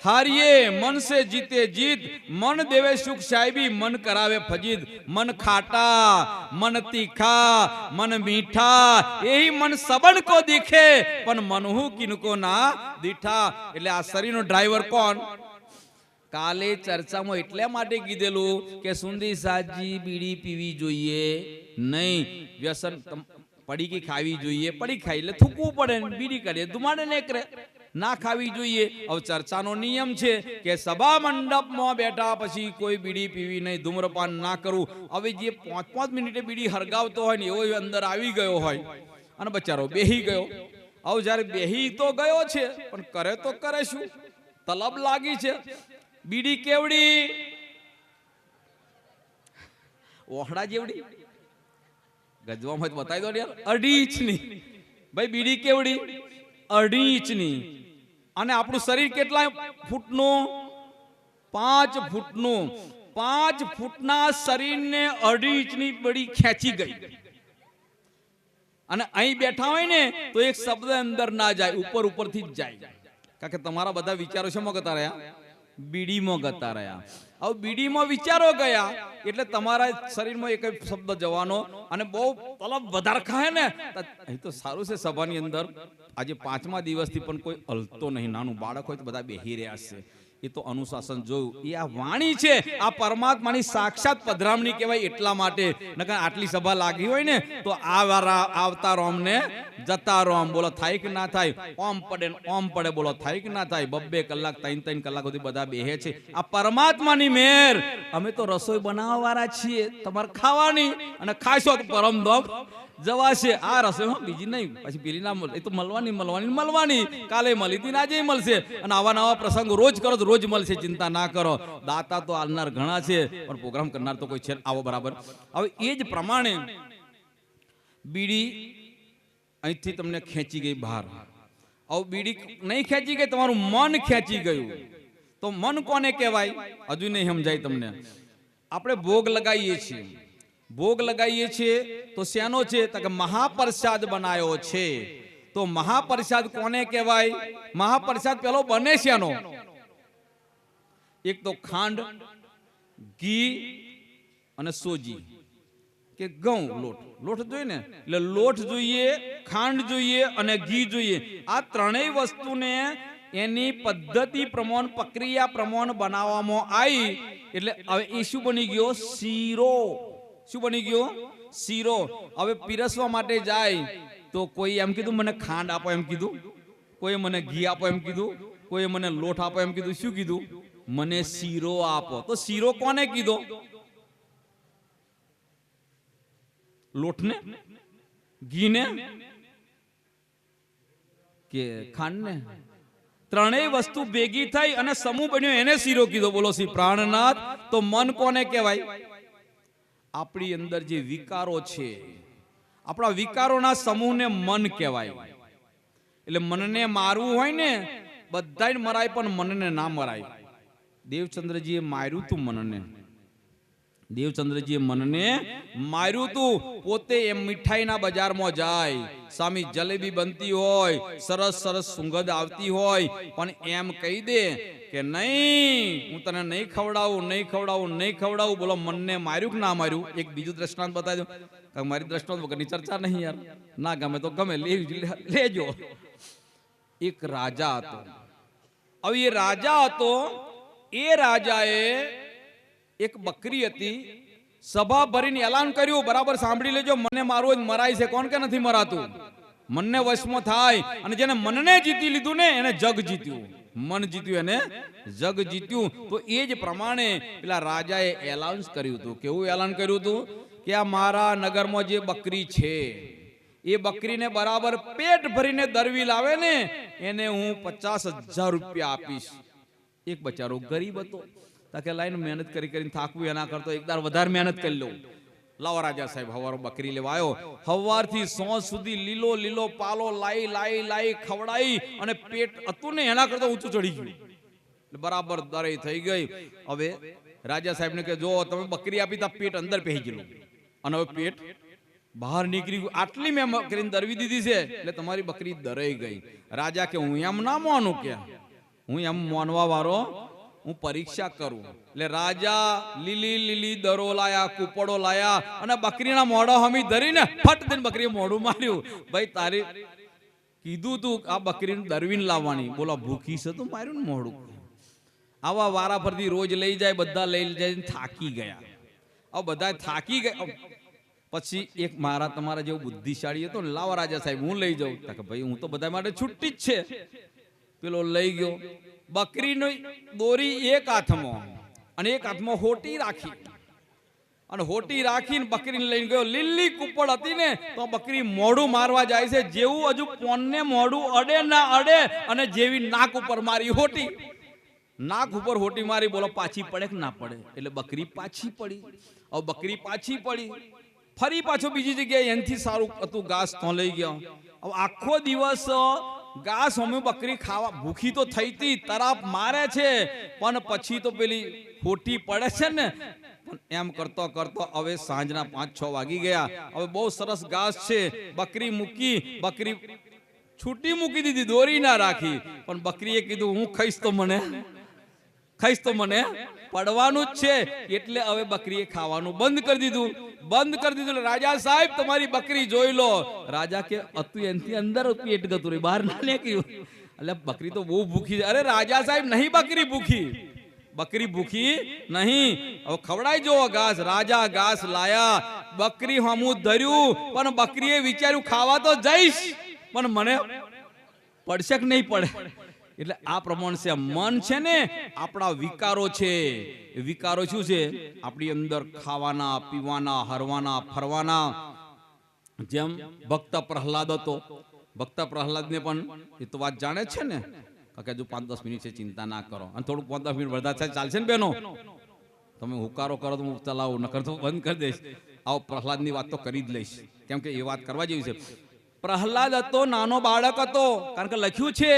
હારીએ, મન સે જીતે જીત, મન દેવે સુખ સાહેબી, મન કરાવે ફજીદ. મન ખાટા, મન તીખા, મન મીઠા, यही मन सबन को दिखे, पण मनहु किनको ना દીઠા. એટલે આ શરીરનો ડ્રાઈવર કોણ? કાલે ચર્ચામાં એટલા માટે કીધેલું કે સુંદી સાજી બીડી પીવી જોઈએ નહીં, વ્યસન પડીકી ખાવી જોઈએ. પડી ખાઈ એટલે થૂકવું પડે, બીડી કરીએ ધુમાડે ને કરે, ના ખાવી જોઈએ. હવે ચર્ચાનો નિયમ છે કે સભા મંડપમાં બેઠા પછી કોઈ બીડી પીવી નહીં, ધૂમ્રપાન ના કરવું. હવે જે 5-5 મિનિટે બીડી હરગાવતો હોય ને એવો અંદર આવી ગયો હોય અને બચારો બેહી ગયો. હવે જયારે બેહી તો ગયો છે પણ કરે તો કરે શું? તલબ લાગી છે. બીડી કેવડી? ઓહડા જેવડી. ગજવામાં બતાવી દો યાર. 2.5 ઇંચની ભાઈ બીડી કેવડી? 2.5 ઇંચની. અને આપણું શરીર કેટલા ફૂટનું? 5 ફૂટનું. 5 ફૂટના શરીરને 2.5 ઇંચની બડી ખેંચી ગઈ. અને અહીં બેઠા હોય ને તો એક શબ્દ અંદર ના જાય, ઉપર ઉપરથી જ જાય. કારણ કે તમારા બધા વિચારો શેમાં ગતા રહ્યા? બીડીમાં ગતા રહ્યા. હવે બીડીમાં વિચારો ગયા એટલે તમારા શરીરમાં એક શબ્દ જવાનો. અને બહુ તલબ વધારે ખાય ને અહીં તો સારું છે. સભાની અંદર આજે 5મા દિવસથી પણ કોઈ હલતો નહીં. નાનું બાળક હોય તો બધા બેહી રહ્યા છે. એ તો અનુશાસન જોયું. એ આ વાણી છે, આ પરમાત્માની સાક્ષાત પધરામણી કહેવાય. એટલા માટે નકર આટલી સભા લાગી હોય ને તો આવતા રોમ ને જતા રોમ. બોલો થાય કે ના થાય? ઓમ પડે ઓમ પડે. બોલો થાય કે ના થાય? 2 કલાક 3 કલાક સુધી બધા બેહે છે. આ પરમાત્માની મેર. અમે તો રસોઈ બનાવવા વાળા છીએ, તમારે ખાવાની, અને ખાશો તો પરમધામ જવાશે. આ રસોઈ બીજી નહીં. પછી પેલી ના મળે, એ તો મળવાની. કાલે મળી હતી, આજે મળશે. અને આવા નવા પ્રસંગ રોજ કરો તો રોજ મળશે. ચિંતા ના કરો. દાતા તો આલનાર ઘણા છે પણ પ્રોગ્રામ કરનાર તો કોઈ છે. આવો બરાબર. હવે એ જ પ્રમાણે બીડી અહીંથી તમને ખેંચી ગઈ બહાર. હવે બીડી નહીં ખેંચી ગઈ, તમારું મન ખેંચી ગયું. તો મન કોને કહેવાય? હજુ નહીં સમજાય તમને. આપણે ભોગ લગાવીએ છીએ. ભોગ લગાવીએ છીએ તો શેનો છે? તો કે મહાપ્રસાદ બનાવ્યો છે. તો મહાપ્રસાદ કોને કહેવાય? મહાપ્રસાદ પેલો બને શેનો? એક તો ખાંડ, ઘી અને સોજી. કે ઘઉં લોટ જોઈએ ને, એટલે લોટ જોઈએ, ખાંડ જોઈએ અને ઘી જોઈએ. આ ત્રણેય વસ્તુને એની પદ્ધતિ પ્રમાણ, પ્રક્રિયા પ્રમાણ બનાવવામાં આવી. એટલે હવે એ શું બની ગયો? શીરો. શું બની ગયો? શીરો. હવે પીરસવા માટે જાય તો કોઈ એમ કીધું મને ખાંડ આપો એમ કીધું, કોઈ મને ઘી આપો એમ કીધું, કોઈ મને લોટ આપો એમ કીધું. શું કીધું? મને શીરો આપો. તો શીરો કોને કીધો? લોટને, ઘીને કે ખાંડને? ત્રણેય વસ્તુ ભેગી થઈ અને સમૂહ બન્યો, એને શીરો કીધો. બોલો શ્રી પ્રાણનાથ. તો મન કોને કહેવાય? આપણી અંદર જે વિકારો છે, આપણા વિકારોના સમૂહને મન કહેવાય. એટલે મનને મારવું હોય ને, બધાને મરાય પણ મનને ના મરાય. દેવચંદ્રજીએ માર્યું તું મનને. દેવચંદ્રજીએ મનને માર્યું તું. પોતે એમ મીઠાઈના બજારમાં જાય, સામી જલેબી બનતી હોય, સરસ સરસ સુગંધ આવતી હોય, પણ એમ કહી દે કે નહીં, હું તને નહીં ખવડાવું, નહીં ખવડાવું, નહીં ખવડાવું. બોલો મનને માર્યું કે ના માર્યું? એક બીજું દ્રષ્ટાંત બતાવી દો. મારી દ્રષ્ટાંત વગરની ચર્ચા નહીં યાર. ના ગમે તો ગમે, લેજો. એક રાજા હતો. હવે એ રાજા હતો, એ રાજાએ એક બકરી હતી, સભા ભરીને એલાન કર્યું, બરાબર સાંભળી લેજો, મને મારવું જ મરાય છે. કોણ કે નથી મરાતું? મનને વશમાં થાય. અને જેને મનને જીતી લીધું ને, એને જગ જીત્યું. મન જીત્યું, એને જગ જીત્યું. તો એ જ પ્રમાણે પેલા રાજાએ એલાઉન્સ કર્યું હતું. કેવું એલાન કર્યું હતું? કે આ મારા નગરમાં જે બકરી છે, એ બકરીને બરાબર પેટ ભરીને દરવી લાવે ને, એને હું 50,000 રૂપિયા આપીશ. એક બચારો ગરીબ હતો, તાકે લાઈન મહેનત કરી કરીને થાકવું, એના કરતો એકદાર વધારે મહેનત કરી લઉં. લાવો રાજા સાહેબ. હવારો બકરી લેવા આવ્યો. હવારથી સોં સુધી લીલો લીલો પાલો લાઈ લાઈ લાઈ ખવડાઈ, અને પેટ હતું ને એના કરતા ઊંચું ચડી ગયું. બરાબર દરે થઈ ગઈ. હવે રાજા સાહેબ ને કે જો તમે બકરી આપી તો પેટ અંદર પહેરી ગયેલું, અને હવે પેટ બહાર નીકળી ગયું. આટલી મેં કરીને દરવી દીધી છે, એટલે તમારી બકરી દરાઈ ગઈ. રાજા કે હું એમ ના માનું, કે હું એમ માનવા વાળો, હું પરીક્ષા કરું. એટલે રાજા લીલી લીલી દરો લાયા, કુપડો લાયા, અને બકરીના મોઢા હમી ધરીને ફટ દઈને બકરીએ મોઢું માર્યું. ભાઈ તારી કીધું તું આ બકરીને દરવીને લાવવાની, બોલો ભૂખી છે તો માર્યું ને મોઢું. આવા વારા ફરતી રોજ લઈ જાય, બધા લઈ જાય, થાકી ગયા. હવે બધા થાકી ગયા. પછી એક મારા તમારા જેવો બુદ્ધિશાળી હતો ને, લાવો રાજા સાહેબ હું લઈ જાઉં. કે ભાઈ હું તો બધા માટે છુટ્ટી જ છે. પેલો લઈ ગયો. બકરીની દોરી એક હાથમાં અને એક હાથમાં હોટી રાખી, અને હોટી રાખીને બકરીને લઈને ગયો. લીલી કુપડ હતી ને, તો બકરી મોઢું મારવા જાય છે. જેવું હજુ પોનને મોઢું અડે ના અડે, અને જેવી નાક ઉપર મારી હોટી, નાક ઉપર હોટી મારી. બોલો પાછી પડે કે ના પડે? એટલે બકરી પાછી પડી. હવે બકરી પાછી પડી, ફરી પાછો બીજી જગ્યાએ એનથી સારું હતું ઘાસ તો લઈ ગયો. હવે આખો દિવસ ઘાસ અમે બકરી ખાવા ભૂખી તો થઈ હતી, તરાપ મારે છે, પણ પછી તો પેલી હોટી પડે છે ને. એમ કરતો કરતો હવે સાંજના 5-6 વાગી ગયા. હવે બહુ સરસ ઘાસ છે, બકરી મૂકી, બકરી છૂટી મૂકી દીધી, દોરી ના રાખી. પણ બકરીએ કીધું હું ખાઈશ તો મને પડવાનું જ છે. એટલે હવે બકરીએ ખાવાનું બંધ કરી દીધું. રાજા સાહેબ તમારી બકરી જોઈ લો. રાજા કે હતું એનથી અંદર પેટ ગતું રહ્યું, બહાર ના નીકળ્યું. એટલે બકરી તો બહુ ભૂખી છે. અરે રાજા સાહેબ નહીં, બકરી ભૂખી નહીં. હવે ખવડાઈ જો ઘાસ. રાજા ઘાસ લાયા, બકરી હમું ધર્યું, પણ બકરીએ વિચાર્યું ખાવા તો જઈશ, પણ મને પડશે કે નહીં પડે. એટલે આ પ્રમાણે છે મન છે ને, આપણા વિકારો છે. વિકારો શું છે? આપણી અંદર ખાવાના, પીવાના, હરવાના, ફરવાના. જેમ ભક્ત પ્રહલાદ હતો, ભક્ત પ્રહલાદને પણ એ તો વાત જાણે છે ને, કે હજુ 5-10 મિનિટ છે, ચિંતા ના કરો. અને થોડું 5-10 મિનિટ વધારે ચાલશે ને બેનો? તમે હુકારો કરો તો હું ચલાવું, નકર તો બંધ કરી દઈશ. આવો પ્રહલાદની વાત તો કરી જ લઈશ, કેમ કે એ વાત કરવા જેવી છે. પ્રહલાદ હતો, નાનો બાળક હતો, કારણ કે લખ્યું છે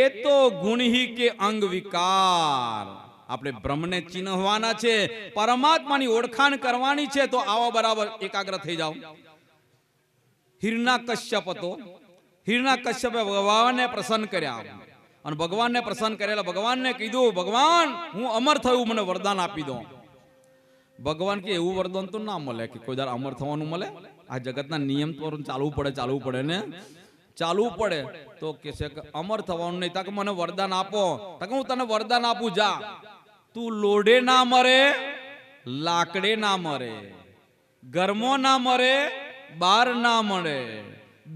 એ તો ગુણહી કે અંગ વિકાર. આપણે બ્રહ્મને ચિન્હવાના છે, પરમાત્માની ઓળખાણ કરવાની છે. તો આવો બરાબર એકાગ્ર થઈ જાઓ. હિરણ્યકશ્યપ હતો. હિરણ્યકશ્યપે ભગવાનને પ્રસન્ન કર્યા, અને ભગવાનને પ્રસન્ન કરેલા ભગવાનને કીધું ભગવાન હું અમર થયું, મને વરદાન આપી દો. ભગવાન કે એવું વરદાન તો ના મળે કે કોઈ દર અમર થવાનું મળે. આ જગતના નિયમ તો ચાલવું પડે ને ચાલવું પડે. તો કે છે કે અમર થવાનું નહીં. તાકે મને વરદાન આપો. તાકે હું તને વરદાન આપું, જા તું લોઢે ના મરે, લાકડે ના મરે, ઘરમાં ના મરે, બાર ના મરે,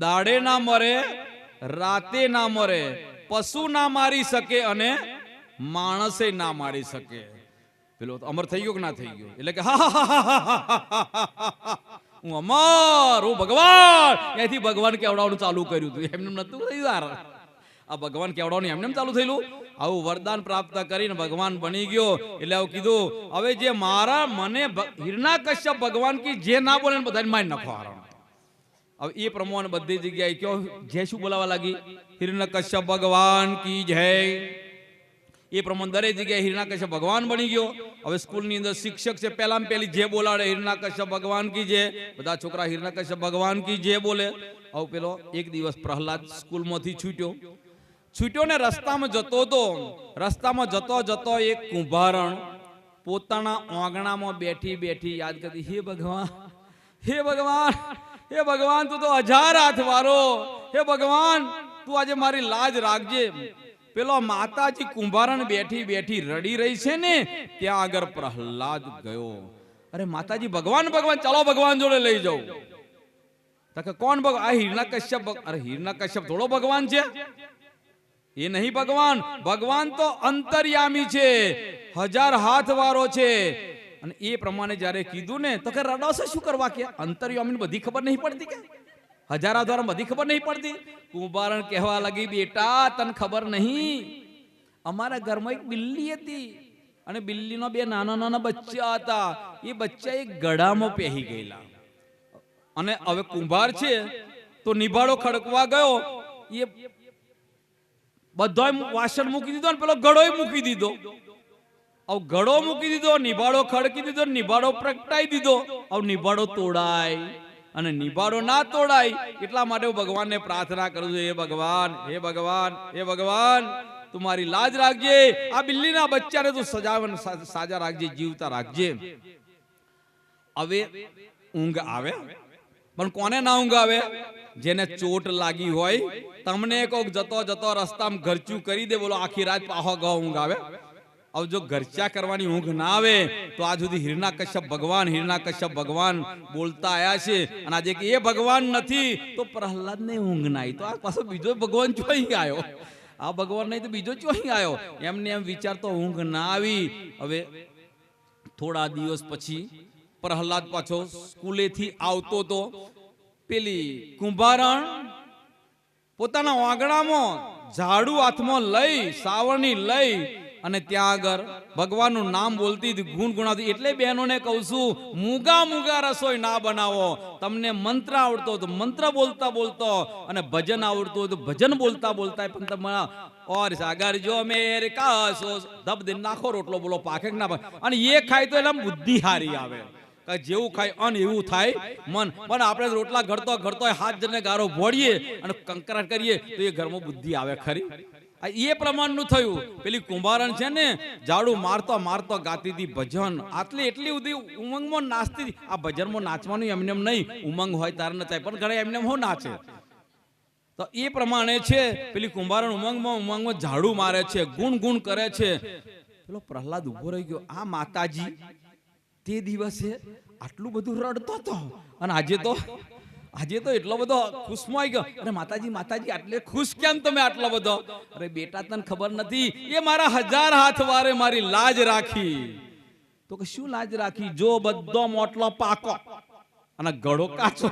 દાડે ના મરે, રાતે ના મરે, પશુ ના મારી શકે અને માણસે ના મારી શકે. પેલો અમર થઈ ગયો કે ના થઈ ગયો? એટલે કે હું અમર, હું ભગવાન. ત્યાંથી ભગવાન કેવડાવવાનું ચાલુ કર્યું હતું. એમને નતું થયું. આ ભગવાન કેવડાવવાનું એમને ચાલુ થયેલું. આવું વરદાન પ્રાપ્ત કરીને ભગવાન બની ગયો. એટલે આવું કીધું, હવે જે મારા મને હિરણ્યકશ્યપ ભગવાન કી જે ના બોલે બધાને મારી નાખો. હવે એ પ્રમાણે બધી જગ્યાએ કયો જય શું બોલાવા લાગી? હિરણ્યકશ્યપ ભગવાન કી જય. એ પ્રમાણે દરેક જગ્યાએ હિરણ્યકશ્યપ ભગવાન બની ગયો. હવે સ્કૂલની અંદર શિક્ષક છે, પહેલામાં પહેલી જે બોલાડે હિરણ્યકશ્યપ ભગવાન કી જય. બધા છોકરા હિરણ્યકશ્યપ ભગવાન કી જય બોલે. હવે પેલો એક દિવસ પ્રહલાદ સ્કૂલમાંથી છૂટ્યો ને રસ્તામાં જતો એક કુંભારણ પોતાના આંગણામાં બેઠી યાદ કરતી, હે ભગવાન તું તો 1000 હાથ વાળો. હે ભગવાન તું આજે મારી લાજ રાખજે. પેલો માતાજી કુંભારણ બેઠી રડી રહી છે ને ત્યાં આગળ પ્રહલાદ ગયો. અરે માતાજી ભગવાન ચાલો ભગવાન જોડે લઈ જાઉં. કે કોણ ભગવાન? આ હિરણ્યકશ્યપ. અરે હિરણ્યકશ્યપ થોડો ભગવાન છે? એ નહીં ભગવાન. ભગવાન તો અંતર્યામી છે, 1000 હાથ વાળો છે. અને એ પ્રમાણે જયારે કીધું ને તો કે રડાવશે શું કરવા? કે અંતર્યામી બધી ખબર નહીં પડતી? કે 1000 હાથ વાળા બધી ખબર નહીં પડતી? કુંભારણ કહેવા લાગી, બેટા તને ખબર નહીં, અમારા ઘરમાં એક બિલ્લી હતી અને બિલ્લીનો 2 નાના બચ્ચા હતા. એ બચ્ચા એક ગળામાં પહેરી ગયેલા. અને હવે કુંભાર છે તો નિભાડો ખડકવા ગયો. એ બધોય વાસણ મૂકી દીધો ને પેલો ગળોય મૂકી દીધો. હવે ગળો મૂકી દીધો, નિભાડો ખડકી દીધો, નિભાડો પ્રગટાઈ દીધો. હવે નિભાડો તોડાય અને નિભાડો ના તોડાય એટલા માટે હું ભગવાનને પ્રાર્થના કરું છું, હે ભગવાન તું મારી લાજ રાખજે. આ બિલ્લીના બચ્ચાને તું સાજા રાખજે, જીવતા રાખજે. હવે ઊંઘ આવે, પણ કોને ના ઊંઘ આવે? જેને ચોટ લાગી હોય. તમને કોક જતો રસ્તામાં ઘરચું કરી દે, બોલો આખી રાત પાહો ગો ઊંઘ આવે. હવે જો ઘરચા કરવાની ઊંઘ ના આવે તો આજ સુધી હિરણ્યકશ્યપ ભગવાન બોલતા આયા છે. અને આજે કે એ ભગવાન નથી તો પ્રહલાદ ને ઊંઘ ના આવી, તો આ પાછો બીજો ભગવાન ચોઈ આવ્યો. આ ભગવાન નહીં તો બીજો ચોઈ આવ્યો. એમને એમ વિચારતો ઊંઘ ના આવી. હવે થોડા દિવસ પછી પ્રહલાદ પાછો સ્કૂલેથી આવતો તો પેલી કુંભારણ પોતાના આંગણામાં ઝાડુ હાથમાં લઈ, સાવરણી લઈ અને ત્યાં આગળ ભગવાનનું નામ બોલતી હતી, ગુણગુણાવતી. એટલે બહેનોને કહું છું, મૂગા રસોઈ ના બનાવો. તમને મંત્ર આવડતો હોય તો મંત્ર બોલતો અને ભજન આવડતું હોય તો ભજન બોલતા પણ તમારા ઓર સાગર જો મેર કાસો ધબ દિન નાખો રોટલો બોલો પાકે ના પાકે. અને એ ખાય તો એટલે બુદ્ધિ હારી આવે. જેવું ખાય અન એવું થાય મન. પણ આપણે રોટલા ઘડતો હાથ જને ગારો ભોળીએ અને કંકરાટ કરીએ તો એ ઘરમાં બુદ્ધિ આવે ખરી? એ પ્રમાણનું થયું. પેલી કુંભારણ છે ને ઝાડુ મારતો ગાતી હતી ભજન. એટલી બધી ઉમંગમાં નાચતી હતી. આ ભજનમાં નાચવાનું એમને નહીં, ઉમંગ હોય તારે નચાય, પણ ઘરે એમને હું નાચે. તો એ પ્રમાણે છે પેલી કુંભારણ ઉમંગમાં ઝાડુ મારે છે, ગુણ કરે છે. પેલો પ્રહલાદ ઉભો રહી ગયો. આ માતાજી તે દિવસે આટલું બધું રડતો હતો અને આજે તો એટલો બધો ખુશમાં આવી ગયો. અરે માતાજી આટલે ખુશ કેમ તમે આટલો બધો? અરે બેટા તને ખબર નથી, એ મારા 1000 હાથ વારે મારી લાજ રાખી. તો કે શું લાજ રાખી? જો બધો મોટલો પાકો અને ગળો કાચો.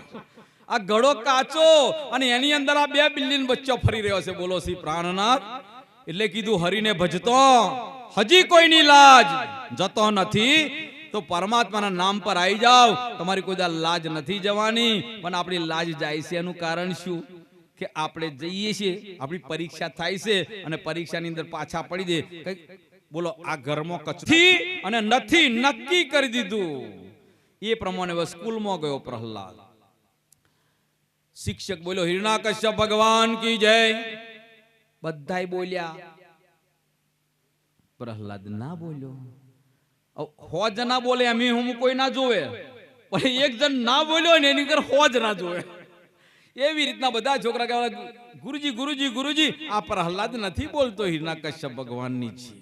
આ ગળો કાચો અને એની અંદર આ 2 બિલ્લીનો બચ્ચો ફરી રહ્યો છે. બોલો શ્રી પ્રાણનાથ. એટલે કીધું હરીને ભજતો હજી કોઈની લાજ જતો નથી. તો પરમાત્માના નામ પર આવી જાવ, તમારી કોઈ લાજ નથી જવાની. પણ આપણી લાજ જાય છે એનું કારણ શું? કે આપણે જઈએ છીએ, આપણી પરીક્ષા થાય છે અને પરીક્ષાની અંદર પાછા પડી દે. બોલો આ ઘરમાં કચરો અને નથી નક્કી કરી દીધું. એ પ્રમાણે સ્કૂલમાં ગયો પ્રહલાદ. શિક્ષક બોલ્યો, હિરણ્યકશ્યપ ભગવાન કી જય. બધાય બોલ્યા, પ્રહલાદ ના બોલ્યો. હો જણા બોલે એમ હું કોઈ ના જોવે, પણ એક જણ ના બોલ્યો ને એની કર હો જ ના જોવે. એવી રીતના બધા છોકરા કહેવાય, ગુરુજી ગુરુજી ગુરુજી આ પ્રહલાદ નથી બોલતો, હિરણ્યકશ્યપ ભગવાનની છે.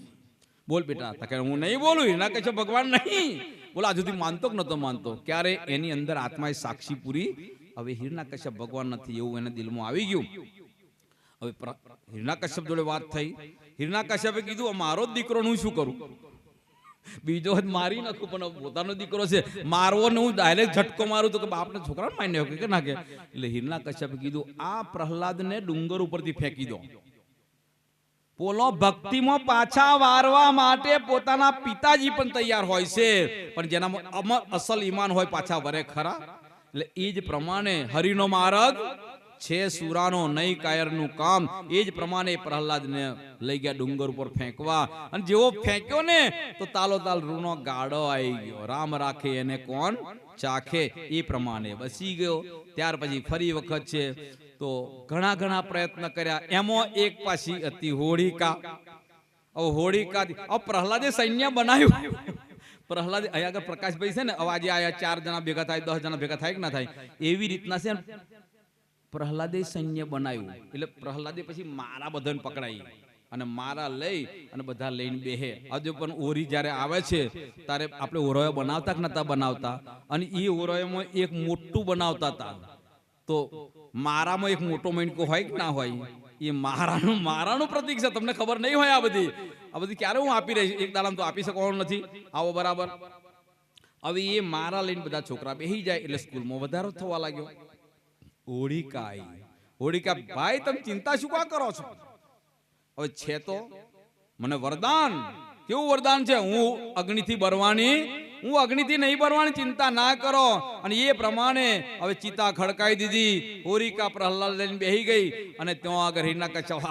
બોલ બેટા. કે હું નહીં બોલું, હિરણ્યકશ્યપ ભગવાન નહીં. બોલો આ સુધી માનતો કે નતો માનતો? ક્યારે એની અંદર આત્માએ સાક્ષી પૂરી, હવે હિરણ્યકશ્યપ ભગવાન નથી એવું એને દિલમાં આવી ગયું. હવે હિરણ્યકશ્યપ જોડે વાત થઈ. હિરણ્યકશ્યપે કીધું મારો જ દીકરો હું શું કરું, બીજો મારી નાખું, પણ પોતાનો દીકરો છે મારવો ને હું ડાયરેક્ટ ઝટકો મારું તો કે બાપને છોકરાને મારી નાખ્યો કે નાખે. એટલે હિરણ્યકશ્યપે કીધું આ પ્રહલાદને ડુંગર ઉપરથી ફેંકી દો. પોલો ભક્તિમાં પાછા વારવા માટે પોતાના પિતાજી પણ તૈયાર હોય છે, પણ જેનામાં અસલ ઈમાન હોય પાછા વરે ખરા. એટલે એ જ પ્રમાણે હરિનો માર્ગ છે સુરાનો, નહીં કાયરનું કામ. એ જ પ્રમાણે પ્રહલાદને લઈ ગયા ડુંગર ઉપર ફેંકવા, અને જેવો ફેંક્યો ને તો તાલો તાલ રૂનો ગાડો આવી ગયો. રામ રાખે એને કોણ ચાખે, એ પ્રમાણે બસી ગયો. ત્યાર પછી ફરી વખત છે તો ઘણા ઘણા પ્રયત્ન કર્યા. એમાં એક પાછી હતી હોળિકા. હવે હોળિકા પ્રહલાદે સૈન્ય બનાવ્યું. પ્રહલાદ અહીંયા આગળ પ્રકાશભાઈ છે ને, અવાજે આયા 4 જણા ભેગા થાય, 10 જણા ભેગા થાય કે ના થાય, એવી રીતના છે પ્રહલાદે સૈન્ય બનાવ્યું. એટલે પ્રહલાદે પછી મારા બધાને પકડાઈ અને મારા લઈ અને બધા લઈને બેહે. હજુ પણ ઓરી જ્યારે આવે છે ત્યારે આપણે ઓરોયો બનાવતા કે નતા બનાવતા, અને એ ઓરોયોમાં એક મોટું બનાવતા હતા. તો મારામાં એક મોટો મણકો હોય કે ના હોય, એ મારાનું પ્રતીક છે. તમને ખબર નહીં હોય આ બધી ક્યારે હું આપી રહીશ, એક દાડામાં તો આપી શકવાનું નથી. આવો બરાબર. હવે એ મારા લઈને બધા છોકરા બેહી જાય એટલે સ્કૂલમાં વધારો થવા લાગ્યો. હોળિકા આવી. હોળિકા ભાઈ તમે ચિંતા શું કા કરો છો? હવે છે તો મને વરદાન. કેવું વરદાન છે? હું અગ્નિથી બરવાની, હું અગ્નિથી નહીં બરવાની, ચિંતા ના કરો. અને એ પ્રમાણે હવે ચિતા ખડકાઈ દીધી. હોળિકા પ્રહલાદ લઈને બેહી ગઈ અને ત્યાં આગળ હિરણ્યકશ્યપ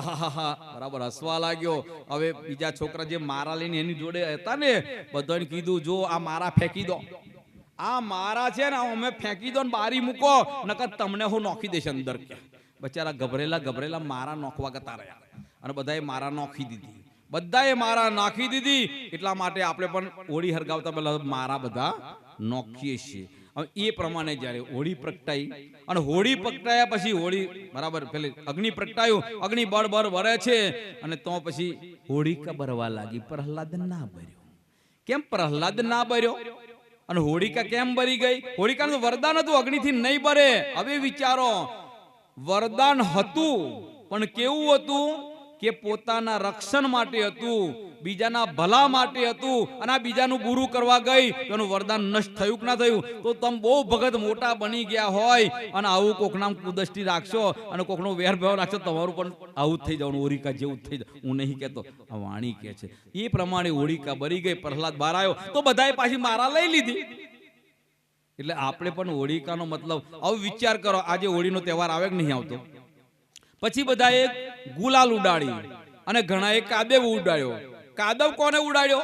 બરાબર હસવા લાગ્યો. હવે બીજા છોકરા જે મારા લઈને એની જોડે હતા ને, બધાને કીધું જો આ મારા ફેંકી દો, આ મારા છે ને અમે ફેંકી દો ને બારી મૂકો, નકર તમને હું નોખી દઈશ અંદર. કે બચારા ગભરેલા મારા નોખવા ગતા રહ્યા, અને બધાએ મારા નોખી દીધી. બધાએ મારા નાખી દીધી. એટલા માટે આપણે પણ હોળી હરગાવતા પહેલા મારા બધા નોખીએ છીએ. હવે એ પ્રમાણે જ્યારે હોળી પ્રગટાઈ, અને હોળી પ્રગટાયા પછી હોળી બરાબર પેલે અગ્નિ પ્રગટાયું, અગ્નિ બળ વરે છે, અને તો પછી હોળિકા બરવા લાગી. પ્રહલાદ ના બર્યો. કેમ પ્રહલાદ ના બર્યો અને હોળિકા કેમ બરી ગઈ? હોળિકાનું વરદાન હતું અગ્નિથી નહીં બરે. હવે વિચારો, વરદાન હતું પણ કેવું હતું કે પોતાના રક્ષણ માટે હતું, બીજાના ભલા માટે હતું. અને આ બીજાનું બુરું કરવા ગઈ એનું વરદાન નષ્ટ થયું કે ના થયું? તો તમે બહુ ભગત મોટા બની ગયા હોય અને આવું કોક નામ કુદષ્ટિ રાખશો અને કોકનો વેરભાવ રાખશો, તમારું પણ આવું થઈ જવાનું. હોળિકા જેવું થઈ જાય. હું નહીં કહેતો, આ વાણી કહે છે. એ પ્રમાણે હોળિકા બરી ગઈ, પ્રહલાદ બહાર આવ્યો તો બધાએ પાછી મારા લઈ લીધી. એટલે આપણે પણ હોળિકાનો મતલબ હવે વિચાર કરો. આજે હોળીનો તહેવાર આવે કે નહીં આવતો? પછી બધાએ ગુલાલ ઉડાડી અને ઘણાએ કાદવ ઉડાડ્યો. કાદવ કોને ઉડાડ્યો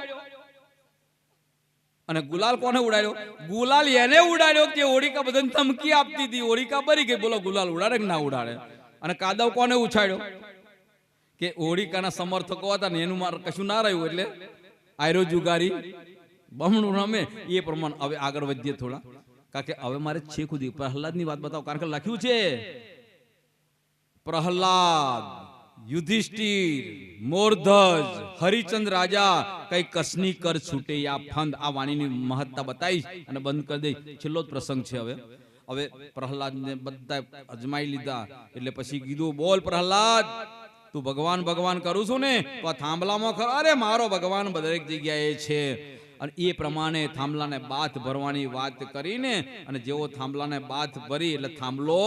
અને ગુલાલ કોને ઉડાડ્યો? ગુલાલ એને ઉડાડ્યો કે હોળિકા બધાને ધમકી આપતી હતી. હોળિકા બરી ગઈ, બોલો ગુલાલ ઉડાડે કે ના ઉડાડે? અને કાદવ કોને ઉછાડ્યો? કે હોળિકાના સમર્થકો હતા ને એનું માર કશું ના રહ્યું, એટલે આયરો જુગારી બમણું રમે. એ પ્રમાણે હવે આગળ વધીએ થોડા, કારણ કે હવે મારે છે ખુદી પ્રહલાદની વાત બતાવો. કારણ કે લખ્યું છે પ્રહલાદ, યુધિષ્ઠિર, મોરધજ, હરિચંદ્ર રાજા કઈ કસની કર છૂટે આ ફંદ. આ વાણીની મહત્તા બતાવીશ અને બંધ કરી દઈશ. છેલ્લો જ પ્રસંગ છે. હવે પ્રહલાદને બધા અજમાઈ લીધા. એટલે પછી કીધું, બોલ પ્રહલાદ, તું ભગવાન ભગવાન કરું છું ને તો આ થાંભલામાં ખરો? અરે મારો ભગવાન દરેક જગ્યાએ છે. અને એ પ્રમાણે થાંભલાને બાથ ભરવાની વાત કરીને, અને જેવો થાંભલાને બાથ ભરી એટલે થાંભલો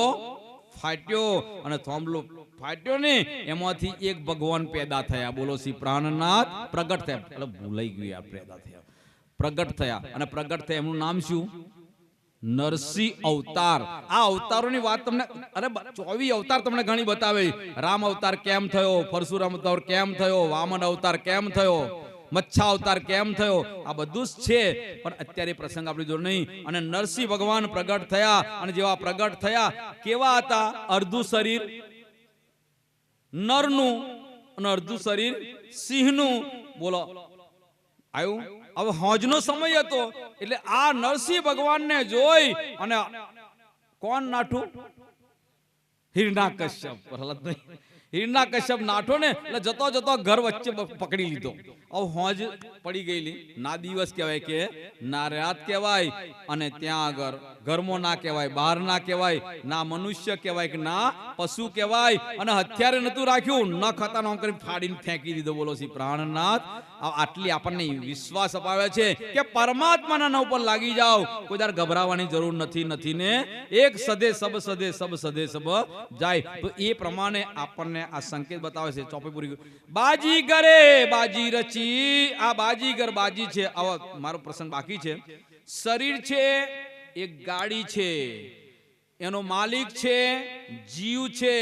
ફાટ્યો, અને થાંભલો ફાટ્યો ને એમાંથી એક ભગવાન પેદા થયા. બોલો શ્રી પ્રાણનાથ પ્રગટ થયા. એટલે ભૂલાઈ ગયું આ પેદા થયા, પ્રગટ થયા. અને પ્રગટ થયા એમનું નામ શું? નરસિંહ અવતાર. આ અવતારોની વાત તમને, અરે 24 અવતાર તમને ઘણી બતાવે. રામ અવતાર કેમ થયો, પરશુરામ અવતાર કેમ થયો, વામન અવતાર કેમ થયો, મચ્છા અવતાર કેમ થયો, આ બધું જ છે. પણ અત્યારે પ્રસંગ આપણી જોડે નહીં. અને નરસિંહ ભગવાન પ્રગટ થયા, અને જેવા પ્રગટ થયા કેવા હતા? અડધું શરીર નરનું અને અડધું શરીર સિંહનું. બોલો આવ્યું? હવે હોજનો સમય હતો એટલે આ નરસિંહ ભગવાનને જોઈ અને કોણ નાઠું? હિરણ્યકશ્યપ. પ્રહલાદ હિરણ્યકશ્યપ નાઠો ને એટલે જતો જતો ઘર વચ્ચે પકડી લીધો. હવે હોજ પડી ગયેલી. ના દિવસ કહેવાય કે ના રાત કહેવાય, અને ત્યાં આગળ ઘરમાં ના કહેવાય, બહાર ના કહેવાય, ના મનુષ્ય કહેવાય કે ના પશુ કહેવાય, અને હથિયારે નતું રાખ્યું, નખ હતા નોમ કરી ફાડીને ફેંકી દીધો. બોલો શ્રી પ્રાણનાથ. આટલી આપણને વિશ્વાસ અપાવે છે કે પરમાત્માના નામ પર લાગી જાઓ, કોઈ દર ગભરાવાની જરૂર નથી ને. એક સદે સબ સદે સબ સદે સબ જાય. તો એ પ્રમાણે આપણને આ સંકેત બતાવે છે. ચોપી પૂરી. બાજીગરે બાજી રચી. આ બાજીગર બાજી છે. આવો મારો પ્રસંગ બાકી છે. શરીર છે એક ગાડી છે, એનો માલિક છે જીવ છે,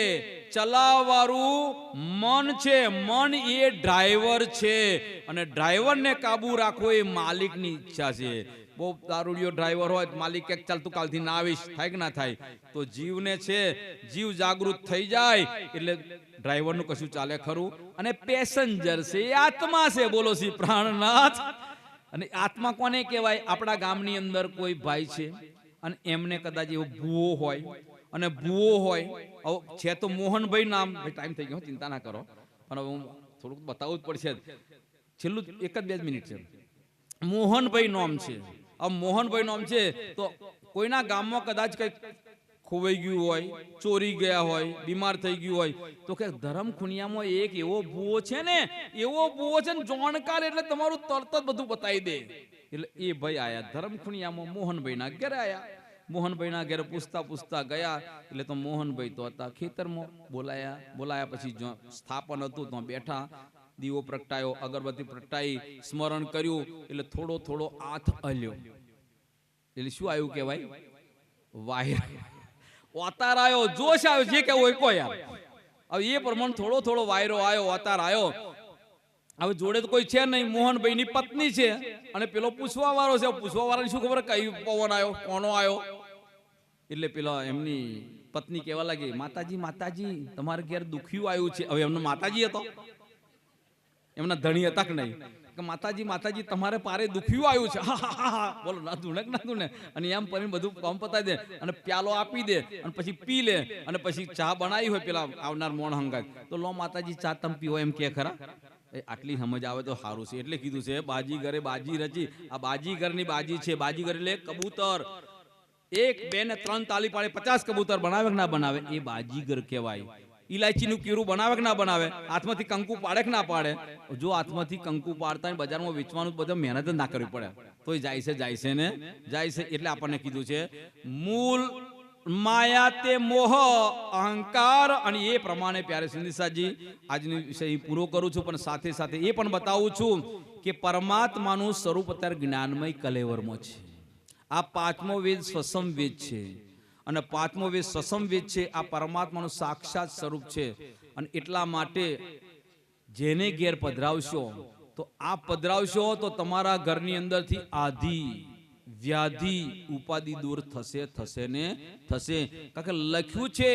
ચલાવવાળું મન છે, મન એ ડ્રાઈવર છે, અને ડ્રાઈવરને કાબુ રાખવો એ માલિકની ઈચ્છા છે. બહુ દારૂડિયો ડ્રાઈવર હોય, માલિક કે ચાલ તું કાલથી ના આવીશ, થાય કે ના થાય? તો જીવને છે, જીવ જાગૃત થઈ જાય એટલે ડ્રાઈવરનું કશું ચાલે ખરું. અને પેસેન્જર છે એ આત્મા છે. બોલો શ્રી પ્રાણનાથ. અને આત્મા કોને કહેવાય? આપણા ગામની અંદર કોઈ ભાઈ છે અને એમને કદાચ એવો ભૂવો હોય, અને ભૂવો હોય છે તો મોહનભાઈ નામ. ટાઈમ થઈ ગયો, ચિંતા ના કરો, પણ હવે હું થોડુંક બતાવવું જ પડશે. છેલ્લું એક જ 2 મિનિટ છે. મોહનભાઈ નામ છે. હવે મોહનભાઈ નામ છે તો કોઈના ગામમાં કદાચ કંઈક ખોવાઈ ગયું હોય, ચોરી ગયા હોય, બીમાર થઈ ગયું હોય, તો કે ધરમ ખુનિયામાં એક એવો ભૂવો છે ને, એવો ભૂવો છે ને જોણકાર, એટલે તમારું તરત જ બધું બતાવી દે. એટલે એ ભાઈ આયા ધરમ ખુનિયામાં મોહનભાઈના ઘરે આયા. મોહનભાઈના ઘરે પૂછતા ગયા એટલે તો મોહનભાઈ તો હતા ખેતરમાં. બોલાયા પછી સ્થાપન હતું તો બેઠા, દીવો પ્રગટાયો, અગરબત્તી પ્રગટાઈ, સ્મરણ કર્યું, એટલે થોડો હાથ હલ્યો. એટલે શું આવ્યું કહેવાય? વાયર ઓતાર આવ્યો, જોશ આવ્યો, જે કેવું હોય કોઈ યાર. હવે એ પ્રમાણે થોડો વાયરો આવ્યો, ઓતાર આવ્યો. હવે જોડે તો કોઈ છે નહીં, મોહનભાઈ ની પત્ની છે અને પેલો પૂછવા વાળો છે. પૂછવા વાળાને શું ખબર કઈ પવન આવ્યો, કોનો આવ્યો? એટલે પેલા એમની પત્ની કહેવા લાગી, માતાજી તમારે ઘેર દુખ્યું આવ્યું છે. હવે એમનો માતાજી હતો, એમના ધણી હતા કે નહીં? કે માતાજી તમારે પારે દુખ્યું આવ્યું છે. બોલો ના ધૂણે. અને એમ કરીને બધું કામ પતાવી દે અને પ્યાલો આપી દે અને પછી પી લે, અને પછી ચા બનાવી હોય પેલા આવનાર મોણ હંગાત, તો લો માતાજી ચા તમે પીવો, એમ કે ખરા? આટલી સમજ આવે તો સારું છે. એટલે કીધું છે બાજીગરે બાજી રચી. આ બાજીગરની બાજી છે. બાજીગર એટલે કબૂતર. 1, 2 ને 3 તાલી પાડે 50 કબૂતર બનાવે કે ના બનાવે, એ બાજીગર કહેવાય. ઇલાયચીનું કીરું બનાવે કે ના બનાવે, હાથમાંથી કંકુ પાડે કે ના પાડે? જો હાથમાંથી કંકુ પાડતા બજારમાં વેચવાનું બધું મહેનત જ ના કરવી પડે, તો જાય છે. એટલે આપણને કીધું છે મૂળ માયા તે મોહ અહંકાર. અને એ પ્રમાણે પ્યારે સિંધીસાજી આજની વિષય પૂરો કરું છું, પણ સાથે સાથે એ પણ બતાવું છું કે પરમાત્માનું સ્વરૂપ અત્યારે જ્ઞાનમય કલેવરમાં છે. આ 5મો વેદ સ્વસમ વેદ છે, અને 5મો વેદ સ્વસમ વેદ છે. આ પરમાત્માનું સાક્ષાત સ્વરૂપ છે. અને એટલા માટે જેને ઘેર પધરાવશો તો આ પધરાવશો તો તમારા ઘરની અંદરથી આધિ વ્યાધિ ઉપાધિ દૂર થશે ને થશે. કારણ કે લખ્યું છે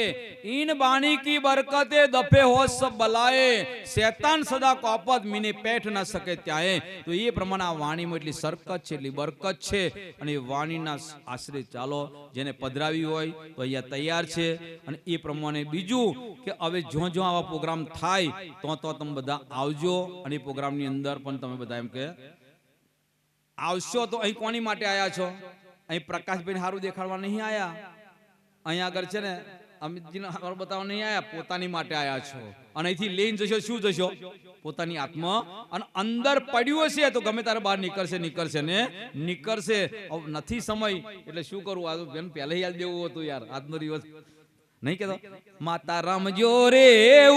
ઈન બાણી કી બરકતે દફે હો સબ બલાએ, શૈતાન સદા કોપત મીને પેઠ ન શકે ત્યાંએ. તો એ પ્રમાણે આ વાણીમાં એટલી સરકત છે, એટલી બરકત છે. અને એ વાણીના આશરે ચાલો. જેને પધરાવી હોય તો અહીંયા તૈયાર છે. અને એ પ્રમાણે બીજું કે હવે જો આવા પ્રોગ્રામ થાય તો તમે બધા આવજો. અને એ પ્રોગ્રામની અંદર પણ તમે બધા એમ કે આવશો તો અહીં કોની માટે આયા છો? અહીં પ્રકાશભાઈ સારું દેખાડવા નહીં આયા, અહીંયા આગળ છે ને અમિતજીને સારું બતાવવા નહીં આયા, પોતાની માટે આયા છો. અને અહીંથી લઈને જશો, શું જશો? પોતાની આત્મા. અને અંદર પડ્યું હશે તો ગમે તારે બહાર નીકળશે. નથી સમય એટલે શું કરવું? આ બેન પહેલા યાદ દેવું હતું યાર, આજનો દિવસ નહીં કેતો માતા રમજો રે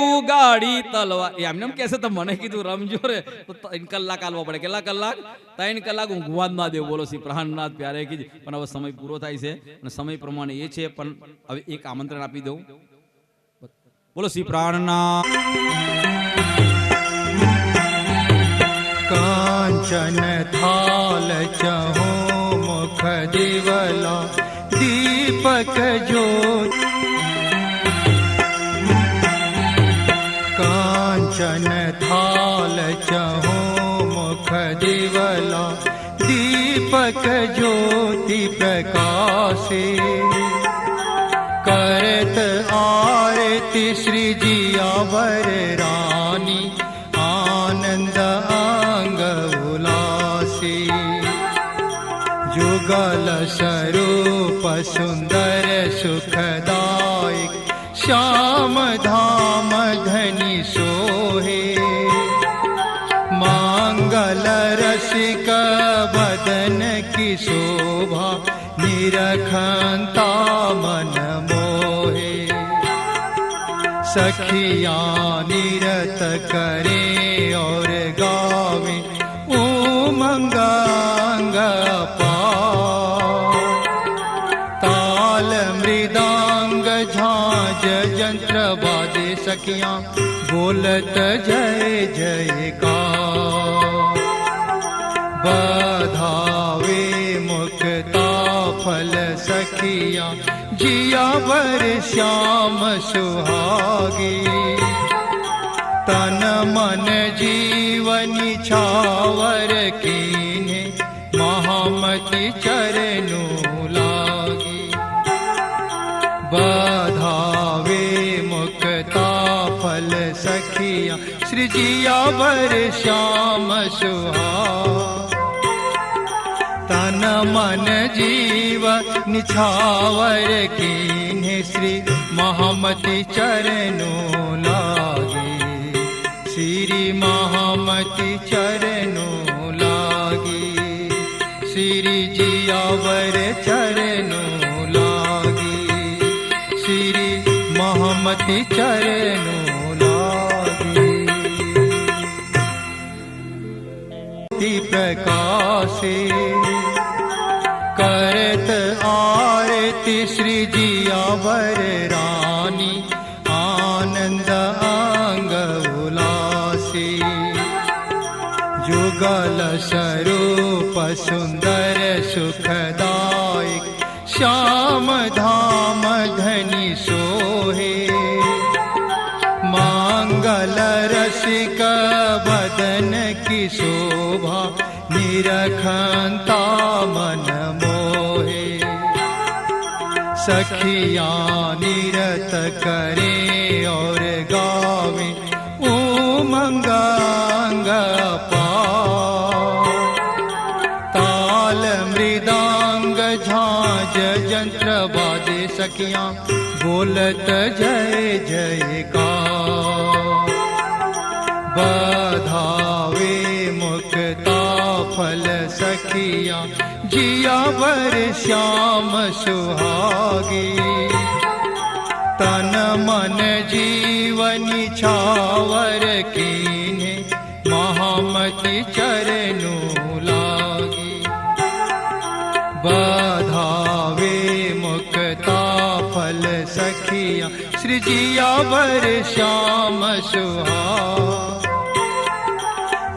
ઉગાડી તલવાર, એમને એમ કહેશે તો મને કીધું રમજો રે તો 3 કલાક આલવા પડે. કેટલા કલાક? 3 કલાક ઊંઘવા જ ના દેવું. બોલો શ્રી પ્રાણનાથ પ્યારે કીધી. પણ હવે સમય પૂરો થાય છે અને સમય પ્રમાણે એ છે. પણ હવે એક આમંત્રણ આપી દઉં. બોલો શ્રી પ્રાણનાથ. કાંચન થાલ ચહો મુખ દેવલા દીપક જ્યોત, કાંચન થાલ ચહો મુખ દેવલા प्रकाशे करत आरती श्री जियावर रानी आनंद अंग उलासे जुगल स्वरूप सुंदर सुखदायक श्याम धाम धनी सोहे मंगल रसिक बदन की शोभा निरखंता मन मोहे सखियाँ निरत करे और गावे उमंग अंग ताल मृदांग झांझ यंत्र बाजे सखियाँ बोलत जय जयकार बधावे मुक्ता फल सखियाँ जियावर श्याम सुहागी तन मन जीवनी छावर कीन्हे महामति चरणु लागी बधावे मुक्ता फल सखियाँ श्री जियावर श्याम सुहागी तन मन जीव निछावर कीन्हे श्री महामति चरणो लागे श्री महामति चरणो लागे श्री जियावर चरणो लागे श्री महामति चरणो लागे प्रकाशे करत आरती श्री जियावर रानी आनंद अंग उलासे जुगल स्वरूप सुंदर सुखदायक श्याम धाम धनी सोहे मंगल रसिक बदन की शोभा निरखंता मन मोहे सखियाँ निरत करे और गावे उमंग अंग ताल मृदांग झांझ यंत्र बाजे सखियाँ बोलत जय जयकार बधावे मुक्ता फल सखियाँ जियावर श्याम सुहागी तन मन जीवनी छावर कीन्हे महामति चरणु लागी बधावे मुक्ता फल सखियाँ श्री जियावर श्याम सुहागी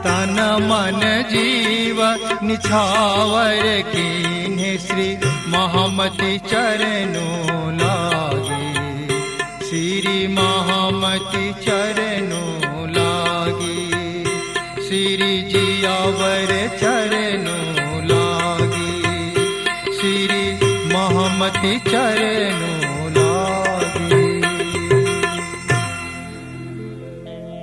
तन मन जीव निछावर कीन्हे श्री महामति चरणो लागे श्री महामति चरणो लागे श्री जियावर चरणो लागे श्री महामति चरणो